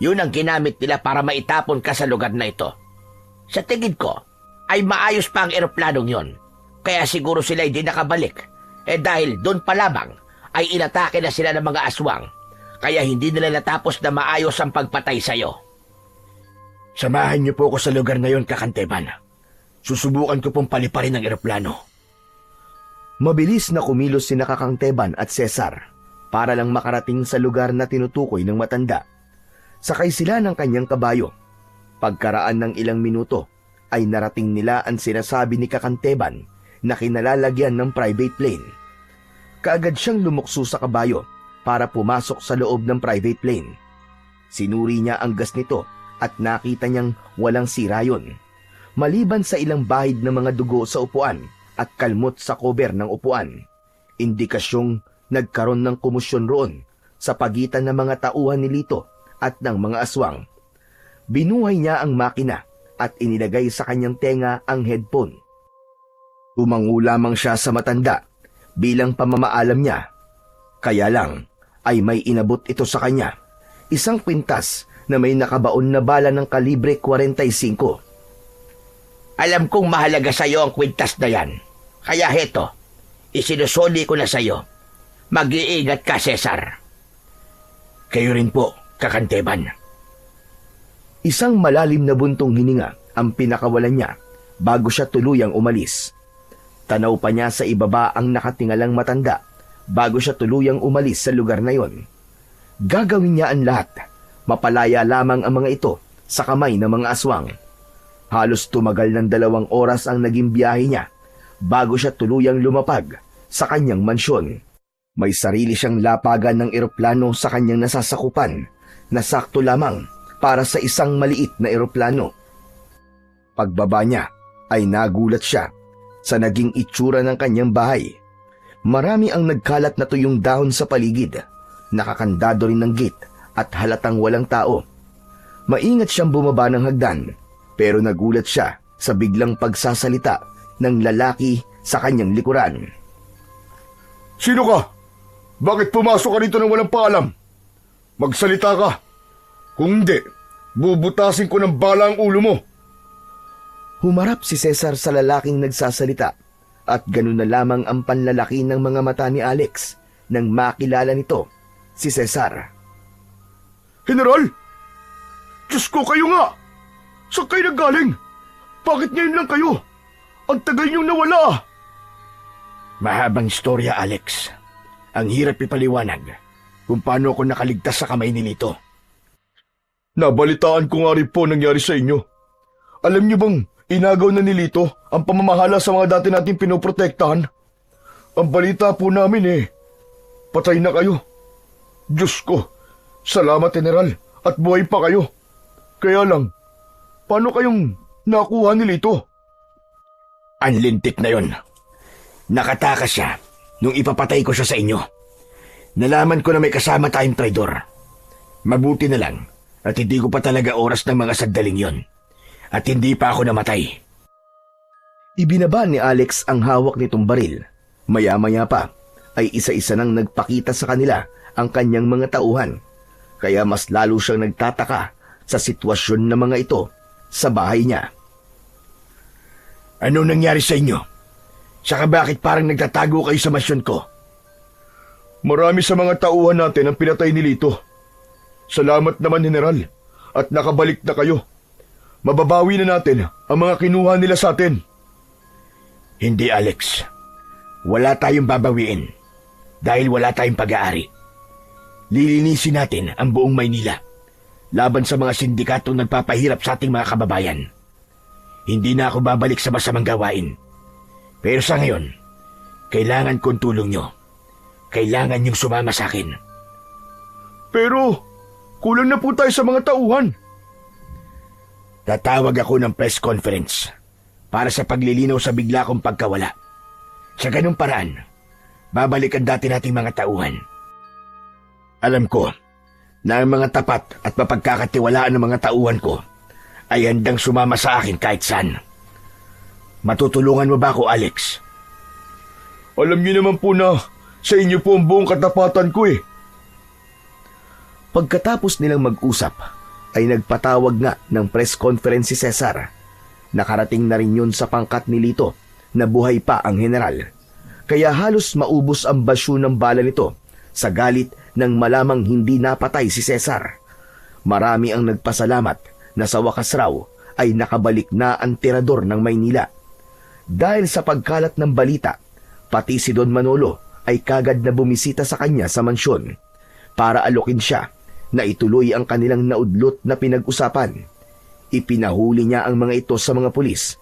yun ang ginamit nila para maitapon ka sa lugar na ito. Sa tingin ko, ay maayos pa ang eroplanong yon. Kaya siguro sila hindi nakabalik. Dahil doon pa lamang ay inatake na sila ng mga aswang. Kaya hindi nila natapos na maayos ang pagpatay sa'yo. Samahan niyo po ako sa lugar na yon, Kakang Teban. Susubukan ko pong paliparin ang eroplano. Mabilis na kumilos sina Kakang Teban at Cesar para lang makarating sa lugar na tinutukoy ng matanda. Sakay sila ng kanyang kabayo. Pagkaraan ng ilang minuto ay narating nila ang sinasabi ni Kakang Teban na kinalalagyan ng private plane. Kaagad siyang lumukso sa kabayo para pumasok sa loob ng private plane. Sinuri niya ang gas nito at nakita niyang walang sira yun. Maliban sa ilang bahid ng mga dugo sa upuan at kalmot sa cover ng upuan, indikasyong nagkaroon ng komusyon roon sa pagitan ng mga tauhan ni Lito at ng mga aswang. Binuhay niya ang makina at inilagay sa kanyang tenga ang headphone. Tumango lamang siya sa matanda bilang pamamaalam niya. Kaya lang ay may inabot ito sa kanya, isang kwintas na may nakabaon na bala ng kalibre 45. Alam kong mahalaga sa'yo ang kwintas na yan. Kaya heto, isinusuli ko na sa'yo. Mag-iingat ka, Cesar. Kayo rin po, Kakanteban. Isang malalim na buntong hininga ang pinakawalan niya bago siya tuluyang umalis. Tanaw pa niya sa ibaba ang nakatingalang matanda bago siya tuluyang umalis sa lugar na yon. Gagawin niya ang lahat. Mapalaya lamang ang mga ito sa kamay ng mga aswang. Halos tumagal ng 2 oras ang naging biyahe niya bago siya tuluyang lumapag sa kanyang mansyon. May sarili siyang lapagan ng eroplano sa kanyang nasasakupan na sakto lamang para sa isang maliit na eroplano. Pagbaba niya ay nagulat siya sa naging itsura ng kanyang bahay. Marami ang nagkalat na tuyong dahon sa paligid. Nakakandado rin ng gate at halatang walang tao. Maingat siyang bumaba ng hagdan pero nagulat siya sa biglang pagsasalita ng lalaki sa kanyang likuran. Sino ka? Bakit pumasok ka dito nang walang paalam? Magsalita ka. Kung hindi, bubutasin ko ng bala ang ulo mo. Humarap si Cesar sa lalaking nagsasalita at ganun na lamang ang panlalaki ng mga mata ni Alex nang makilala nito si Cesar. General! Diyos ko, kayo nga! Saan kayo nanggaling? Bakit ngayon lang kayo? Ang tagal niyong nawala. Mahabang istorya, Alex. Ang hirap ipaliwanag kung paano ako nakaligtas sa kamay ni Lito. Nabalitaan ko nga rin po nangyari sa inyo. Alam niyo bang inagaw na ni Lito ang pamamahala sa mga dati nating pinoprotektahan? Ang balita po namin patay na kayo. Diyos ko, salamat General at buhay pa kayo. Kaya lang, paano kayong nakuha ni Lito? Ang lintik na yon. Nakatakas siya nung ipapatay ko siya sa inyo. Nalaman ko na may kasama tayong traidor. Mabuti na lang at hindi ko pa talaga oras ng mga sandaling yon. At hindi pa ako namatay. Ibinaba ni Alex ang hawak nitong baril. Maya-maya pa ay isa-isa nang nagpakita sa kanila ang kanyang mga tauhan. Kaya mas lalo siyang nagtataka sa sitwasyon ng mga ito sa bahay niya. Ano nangyari sa inyo? Saka bakit parang nagtatago kayo sa mansyon ko? Marami sa mga tauhan natin ang pinatay ni Lito. Salamat naman General at nakabalik na kayo. Mababawi na natin ang mga kinuha nila sa atin. Hindi, Alex. Wala tayong babawiin dahil wala tayong pag-aari. Lilinisin natin ang buong Maynila laban sa mga sindikatong nagpapahirap sa ating mga kababayan. Hindi na ako babalik sa masamang gawain. Pero sa ngayon, kailangan kong tulong nyo. Kailangan nyong sumama sa akin. Pero, kulang na po tayo sa mga tauhan. Tatawag ako ng press conference para sa paglilinaw sa bigla kong pagkawala. Sa ganung paraan, babalik ang dati nating mga tauhan. Alam ko na ang mga tapat at mapagkakatiwalaan ng mga tauhan ko ay handang sumama sa akin kahit saan. Matutulungan mo ba ako, Alex? Alam niyo naman po na sa inyo po ang buong katapatan ko Pagkatapos nilang mag-usap, ay nagpatawag nga ng press conference si Cesar. Nakarating na rin yun sa pangkat ni Lito na buhay pa ang general. Kaya halos maubos ang basyo ng bala nito sa galit nang malamang hindi napatay si Cesar. Marami ang nagpasalamat na sa wakas raw ay nakabalik na ang tirador ng Maynila. Dahil sa pagkalat ng balita, pati si Don Manolo ay kagad na bumisita sa kanya sa mansyon para alokin siya na ituloy ang kanilang naudlot na pinag-usapan. Ipinahuli niya ang mga ito sa mga pulis.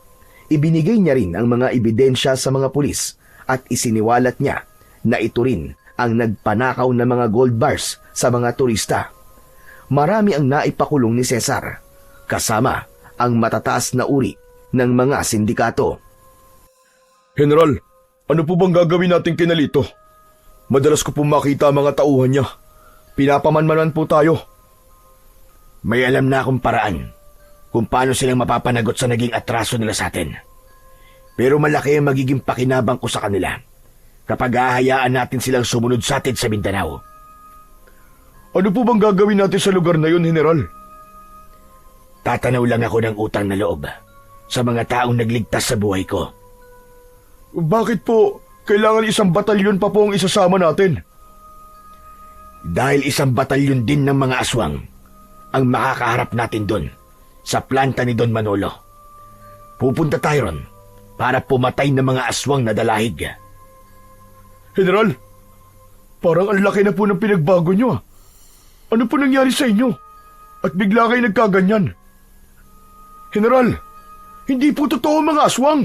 Ibinigay niya rin ang mga ebidensya sa mga pulis at isiniwalat niya na ito rin ang nagpanakaw ng mga gold bars sa mga turista. Marami ang naipakulong ni Cesar. kasama ang matataas na uri ng mga sindikato. General, ano po bang gagawin natin kina Lito? Madalas ko po makita ang mga tauhan niya. Pinapamanmanan po tayo. May alam na akong paraan kung paano silang mapapanagot sa naging atraso nila sa atin. Pero malaki ang magiging pakinabang ko sa kanila kapag hahayaan natin silang sumunod sa atin sa Mindanao. Ano po bang gagawin natin sa lugar na yun, General? Tatanaw lang ako ng utang na loob sa mga taong nagligtas sa buhay ko. Bakit po kailangan isang batalyon pa po ang isasama natin? Dahil isang batalyon din ng mga aswang ang makakaharap natin doon sa planta ni Don Manolo. Pupunta tayo ron para pumatay ng mga aswang na dalahig. General, parang ang laki na po ng pinagbago nyo. Ano po nangyari sa inyo? At bigla kayo nagkaganyan. General, hindi po totoo mga aswang.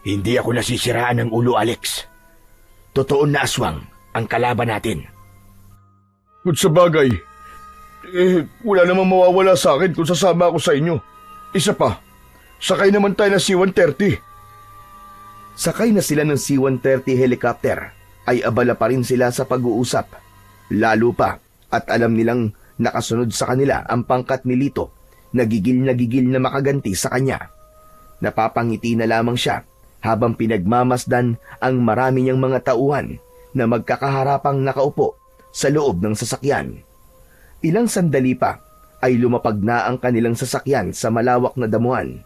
Hindi ako nasisiraan ng ulo, Alex. Totoo na aswang ang kalaban natin. Kung sa bagay, wala namang mawawala sa akin kung sasama ako sa inyo. Isa pa, sakay naman tayo ng C-130. Sakay na sila ng C-130 helicopter ay abala pa rin sila sa pag-uusap. Lalo pa at alam nilang nakasunod sa kanila ang pangkat ni Lito na gigil na makaganti sa kanya. Napapangiti na lamang siya habang pinagmamasdan ang marami niyang mga tauhan na magkakaharapang nakaupo sa loob ng sasakyan. Ilang sandali pa ay lumapag na ang kanilang sasakyan sa malawak na damuhan.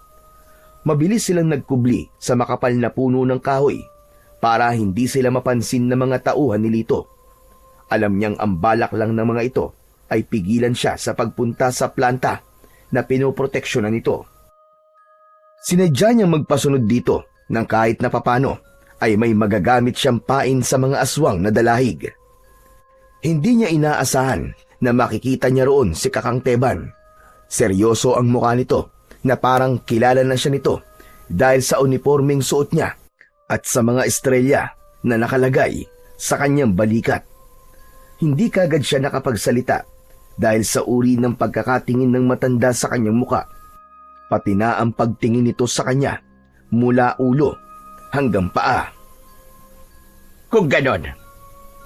Mabilis silang nagkubli sa makapal na puno ng kahoy para hindi sila mapansin ng mga tauhan ni Lito. Alam niyang ang balak lang ng mga ito ay pigilan siya sa pagpunta sa planta na pinoproteksyonan nito. Sinadya niyang magpasunod dito nang kahit na papano ay may magagamit siyang pain sa mga aswang na dalahig. Hindi niya inaasahan na makikita niya roon si Kakang Teban. Seryoso ang mukha nito na parang kilala na siya nito dahil sa uniformeng suot niya at sa mga estrelya na nakalagay sa kanyang balikat. Hindi kagad siya nakapagsalita dahil sa uri ng pagkakatingin ng matanda sa kanyang muka. Pati na ang pagtingin nito sa kanya mula ulo hanggang paa. Kung ganon,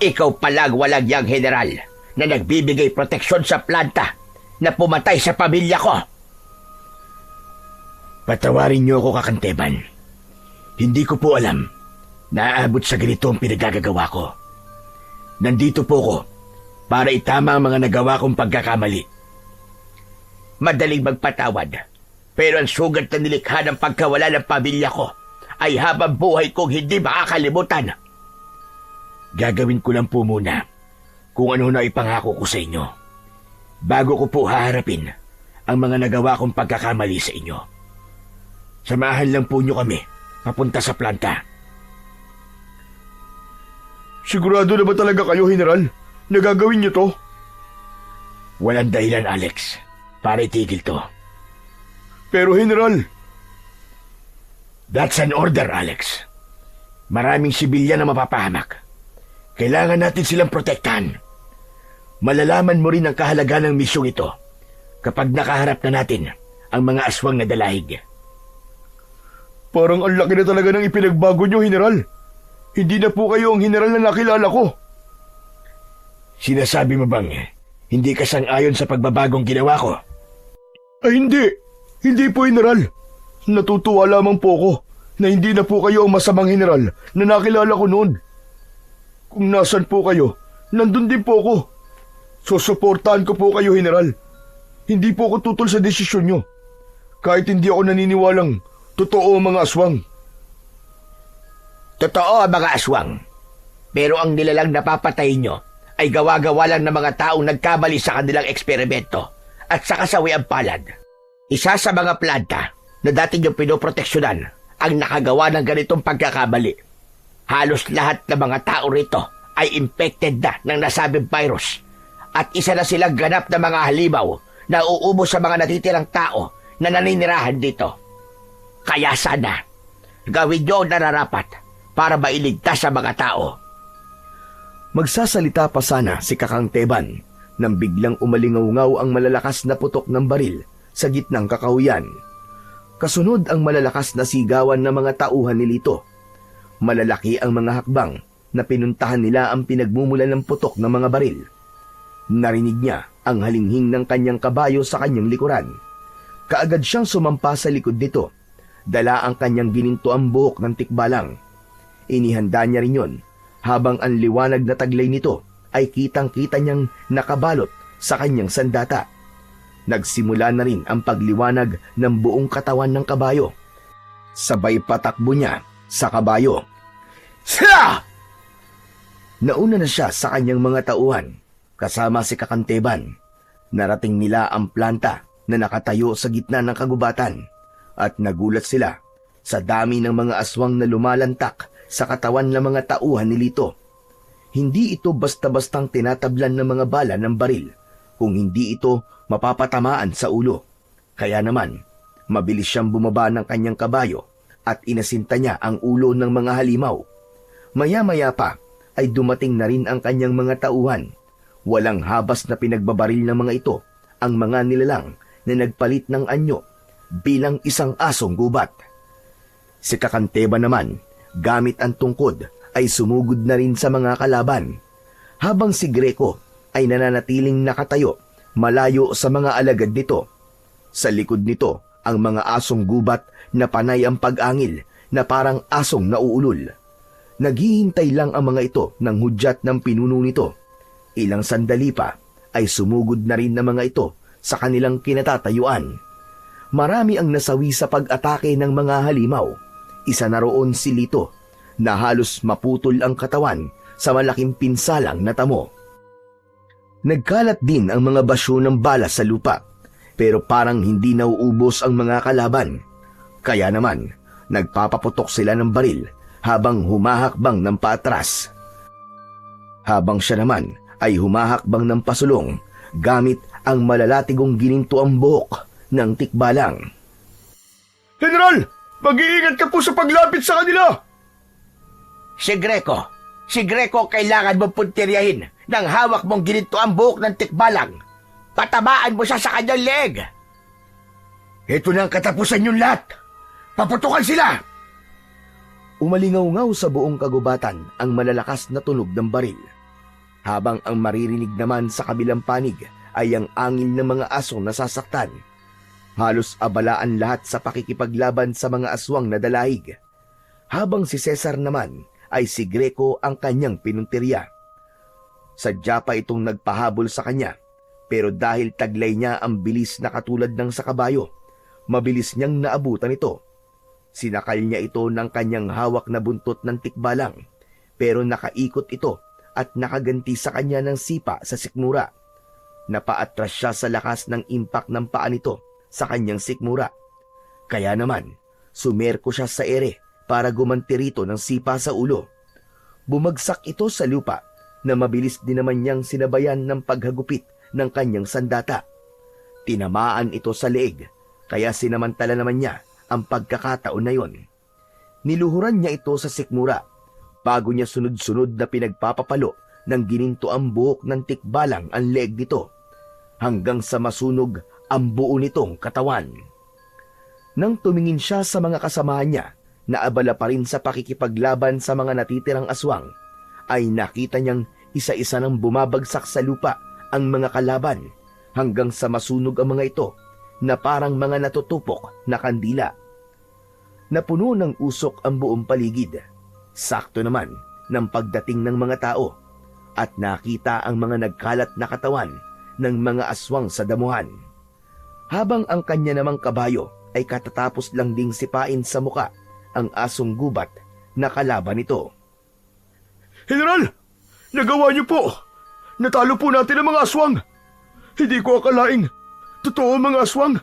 ikaw palang walang yang general na nagbibigay proteksyon sa planta na pumatay sa pamilya ko. Patawarin niyo ako, Kakanteban. Hindi ko po alam na aabot sa ganito ang pinagagagawa ko. Nandito po ko para itama ang mga nagawa kong pagkakamali. Madaling magpatawad, pero ang sugat na nilikha ng pagkawala ng pamilya ko ay habang buhay kong hindi makakalimutan. Gagawin ko lang po muna kung ano na ipangako ko sa inyo bago ko po haharapin ang mga nagawa kong pagkakamali sa inyo. Samahan lang po nyo kami papunta sa planta. Sigurado na ba talaga kayo, General? Nagagawin niyo to? Walang dahilan, Alex, para itigil to. Pero, General... That's an order, Alex. Maraming sibilyan na mapapahamak. Kailangan natin silang protektahan. Malalaman mo rin ang kahalagaan ng misyong ito kapag nakaharap na natin ang mga aswang na dalahig. Parang ang laki na talaga ng ipinagbago niyo, General. Hindi na po kayo ang General na nakilala ko. Sinasabi mo bang hindi ka sang-ayon sa pagbabagong ginawa ko? Ay hindi. Hindi po, General. Natutuwa lamang po ako na hindi na po kayo ang masamang General na nakilala ko noon. Kung nasan po kayo, nandun din po ako. Susuportahan ko po kayo, General. Hindi po ako tutol sa desisyon nyo. Kahit hindi ako naniniwalang totoo ang mga aswang. Totoo ang mga aswang. Pero ang nilalang napapatay nyo ay gawa-gawa lang ng mga taong nagkamali sa kanilang eksperimento at sa kasawiang palad. Isa sa mga planta na dati niyong pinoproteksyonan ang nakagawa ng ganitong pagkakamali. Halos lahat ng mga tao rito ay infected na ng nasabing virus at isa na silang ganap na mga halimaw na uubos sa mga natitirang tao na naninirahan dito. Kaya sana, gawin niyo ang nararapat para mailigtas sa mga tao. Magsasalita pa sana si Kakang Teban nang biglang umalingaw-ngaw ang malalakas na putok ng baril sa gitnang kakahuyan. Kasunod ang malalakas na sigawan ng mga tauhan ni Lito. Malalaki ang mga hakbang na pinuntahan nila ang pinagmumulan ng putok ng mga baril. Narinig niya ang halinghing ng kanyang kabayo sa kanyang likuran. Kaagad siyang sumampa sa likod nito. Dala ang kanyang ginintuang buhok ng tikbalang. Inihanda niya rin yon habang ang liwanag na taglay nito ay kitang-kita niyang nakabalot sa kanyang sandata. Nagsimula na rin ang pagliwanag ng buong katawan ng kabayo. Sabay patakbo niya sa kabayo. Siya! Nauna na siya sa kanyang mga tauhan, kasama si Kakanteban. Narating nila ang planta na nakatayo sa gitna ng kagubatan at nagulat sila sa dami ng mga aswang na lumalantak sa katawan ng mga tauhan ni Lito. Hindi ito basta-bastang tinatablan ng mga bala ng baril, kung hindi ito mapapatamaan sa ulo. Kaya naman, mabilis siyang bumaba ng kanyang kabayo at inasinta niya ang ulo ng mga halimaw. Maya-maya pa ay dumating na rin ang kanyang mga tauhan. Walang habas na pinagbabaril ng mga ito ang mga nilalang na nagpalit ng anyo bilang isang asong gubat. Si Kakanteba naman, gamit ang tungkod, ay sumugod na rin sa mga kalaban, habang si Greco ay nananatiling nakatayo malayo sa mga alagad nito. Sa likod nito ang mga asong gubat na panay ang pag-angil na parang asong nauulol. Naghihintay lang ang mga ito ng hudyat ng pinuno nito. Ilang sandali pa ay sumugod na rin ng mga ito sa kanilang kinatatayuan. Marami ang nasawi sa pag-atake ng mga halimaw. Isa na roon si Lito na halos maputol ang katawan sa malaking pinsalang na tamo. Nagkalat din ang mga basyo ng bala sa lupa, pero parang hindi nauubos ang mga kalaban. Kaya naman, nagpapaputok sila ng baril habang humahakbang ng paatras. Habang siya naman ay humahakbang ng pasulong gamit ang malalatigong ginintuang buhok ng tikbalang. General! Mag-iingat ka po sa paglapit sa kanila! Si Greco kailangan mong puntiryahin ng hawak mong ginito ang buhok ng tikbalang. Patamaan mo siya sa kanyang leeg. Ito na ang katapusan yung lahat. Paputukan sila! Umalingaw-ngaw sa buong kagubatan ang malalakas na tunog ng baril. Habang ang maririnig naman sa kabilang panig ay ang angil ng mga asong nasasaktan. Halos abalaan lahat sa pakikipaglaban sa mga aswang na dalahig. Habang si Cesar naman ay si Greco ang kanyang pinuntirya. Sadya pa itong nagpahabol sa kanya, pero dahil taglay niya ang bilis na katulad ng sa kabayo, mabilis niyang naabutan ito. Sinakal niya ito ng kanyang hawak na buntot ng tikbalang, pero nakaikot ito at nakaganti sa kanya ng sipa sa sikmura. Napaatras siya sa lakas ng impact ng paa nito sa kanyang sikmura. Kaya naman, sumerko siya sa ere para gumanti rito ng sipa sa ulo. Bumagsak ito sa lupa na mabilis din naman niyang sinabayan ng paghagupit ng kanyang sandata. Tinamaan ito sa leeg, kaya sinamantala naman niya ang pagkakataon na yon. Niluhuran niya ito sa sikmura bago niya sunod-sunod na pinagpapapalo ng gininto ang buhok ng tikbalang ang leeg nito hanggang sa masunog ang buo nitong katawan. Nang tumingin siya sa mga kasamahan niya na abala pa rin sa pakikipaglaban sa mga natitirang aswang, ay nakita niyang isa-isa nang bumabagsak sa lupa ang mga kalaban hanggang sa masunog ang mga ito na parang mga natutupok na kandila. Napuno ng usok ang buong paligid. Sakto naman ng pagdating ng mga tao at nakita ang mga nagkalat na katawan ng mga aswang sa damuhan. Habang ang kanya namang kabayo ay katatapos lang ding sipain sa muka ang asong gubat na kalaban nito. General! Nagawa niyo po! Natalo po natin ang mga aswang! Hindi ko akalaing totoo ang mga aswang.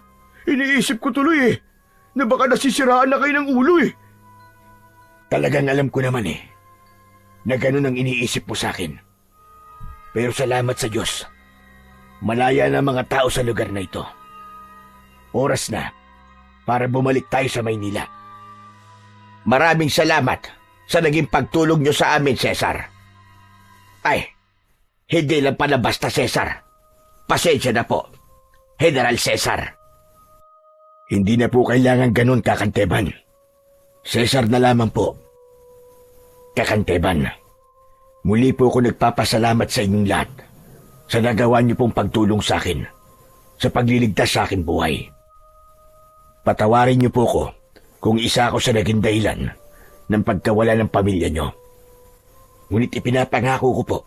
Iniisip ko tuloy na baka nasisiraan na kayo ng ulo Talagang alam ko naman na ganun ang iniisip mo sa akin. Pero salamat sa Diyos. Malaya na mga tao sa lugar na ito. Oras na para bumalik tayo sa Maynila. Maraming salamat sa naging pagtulong nyo sa amin, Cesar. Ay, hindi lang pala basta Cesar. Pasensya na po, General Cesar. Hindi na po kailangan ganun, Kakanteban. Cesar na lamang po. Kakanteban, muli po ako nagpapasalamat sa inyong lahat sa nagawa niyo pong pagtulong sa akin sa pagliligtas sa aking buhay. Patawarin niyo po ko kung isa ako sa naging dahilan ng pagkawala ng pamilya niyo. Ngunit ipinapangako ko po,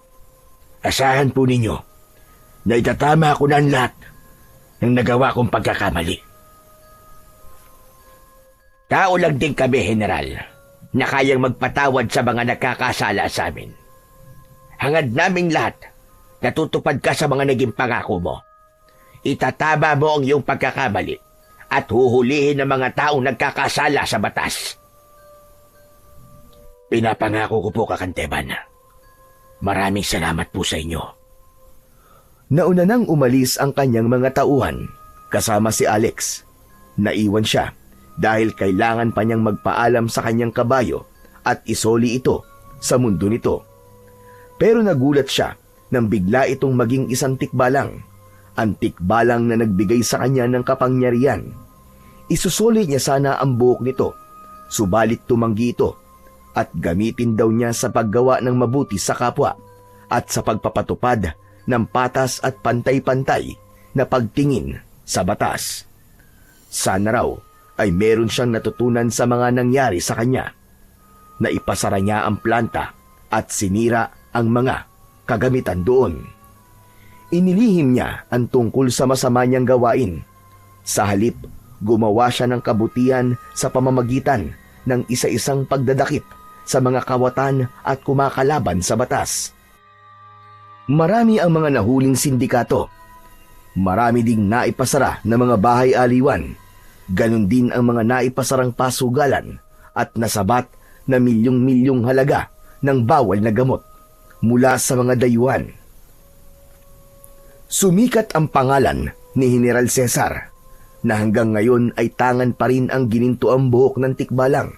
asahan po ninyo na itatama ko na ang lahat ng nagawa kong pagkakamali. Tao lang din kami, General, na kayang magpatawad sa mga nakakasala sa amin. Hangad naming lahat, natutupad ka sa mga naging pangako mo. Itatama mo ang iyong pagkakamali at huhulihin ng mga taong nagkakasala sa batas. Pinapangako ko po, Kakanteban. Maraming salamat po sa inyo. Nauna nang umalis ang kanyang mga tauhan kasama si Alex. Naiwan siya dahil kailangan pa niyang magpaalam sa kanyang kabayo at isoli ito sa mundo nito. Pero nagulat siya nang bigla itong maging isang tikbalang. Ang tikbalang na nagbigay sa kanya ng kapangyarihan. Isusoli niya sana ang buhok nito, subalit tumanggi ito at gamitin daw niya sa paggawa ng mabuti sa kapwa at sa pagpapatupad ng patas at pantay-pantay na pagtingin sa batas. Sana raw ay meron siyang natutunan sa mga nangyari sa kanya. Naipasara niya ang planta at sinira ang mga kagamitan doon. Inilihim niya ang tungkol sa masama niyang gawain. Sa halip, gumawa siya ng kabutihan sa pamamagitan ng isa-isang pagdadakip sa mga kawatan at kumakalaban sa batas. Marami ang mga nahuling sindikato. Marami ding naipasara na mga bahay aliwan. Ganon din ang mga naipasarang pasugalan at nasabat na milyong-milyong halaga ng bawal na gamot mula sa mga dayuhan. Sumikat ang pangalan ni General Cesar na hanggang ngayon ay tangan pa rin ang ginintuang buhok ng tikbalang.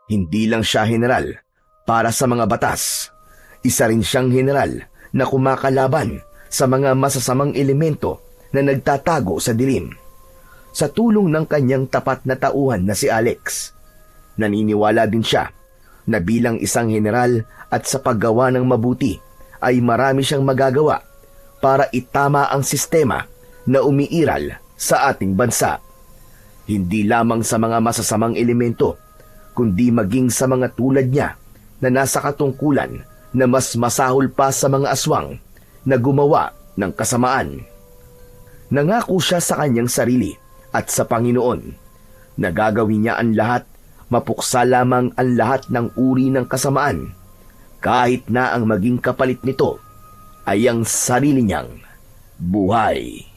Hindi lang siya general para sa mga batas. Isa rin siyang general na kumakalaban sa mga masasamang elemento na nagtatago sa dilim. Sa tulong ng kanyang tapat na tauhan na si Alex, naniniwala din siya na bilang isang general at sa paggawa ng mabuti ay marami siyang magagawa para itama ang sistema na umiiral sa ating bansa. Hindi lamang sa mga masasamang elemento, kundi maging sa mga tulad niya na nasa katungkulan na mas masahol pa sa mga aswang na gumawa ng kasamaan. Nangako siya sa kanyang sarili at sa Panginoon na gagawin niya ang lahat, mapuksa lamang ang lahat ng uri ng kasamaan, kahit na ang maging kapalit nito ay ang sarili niyang buhay.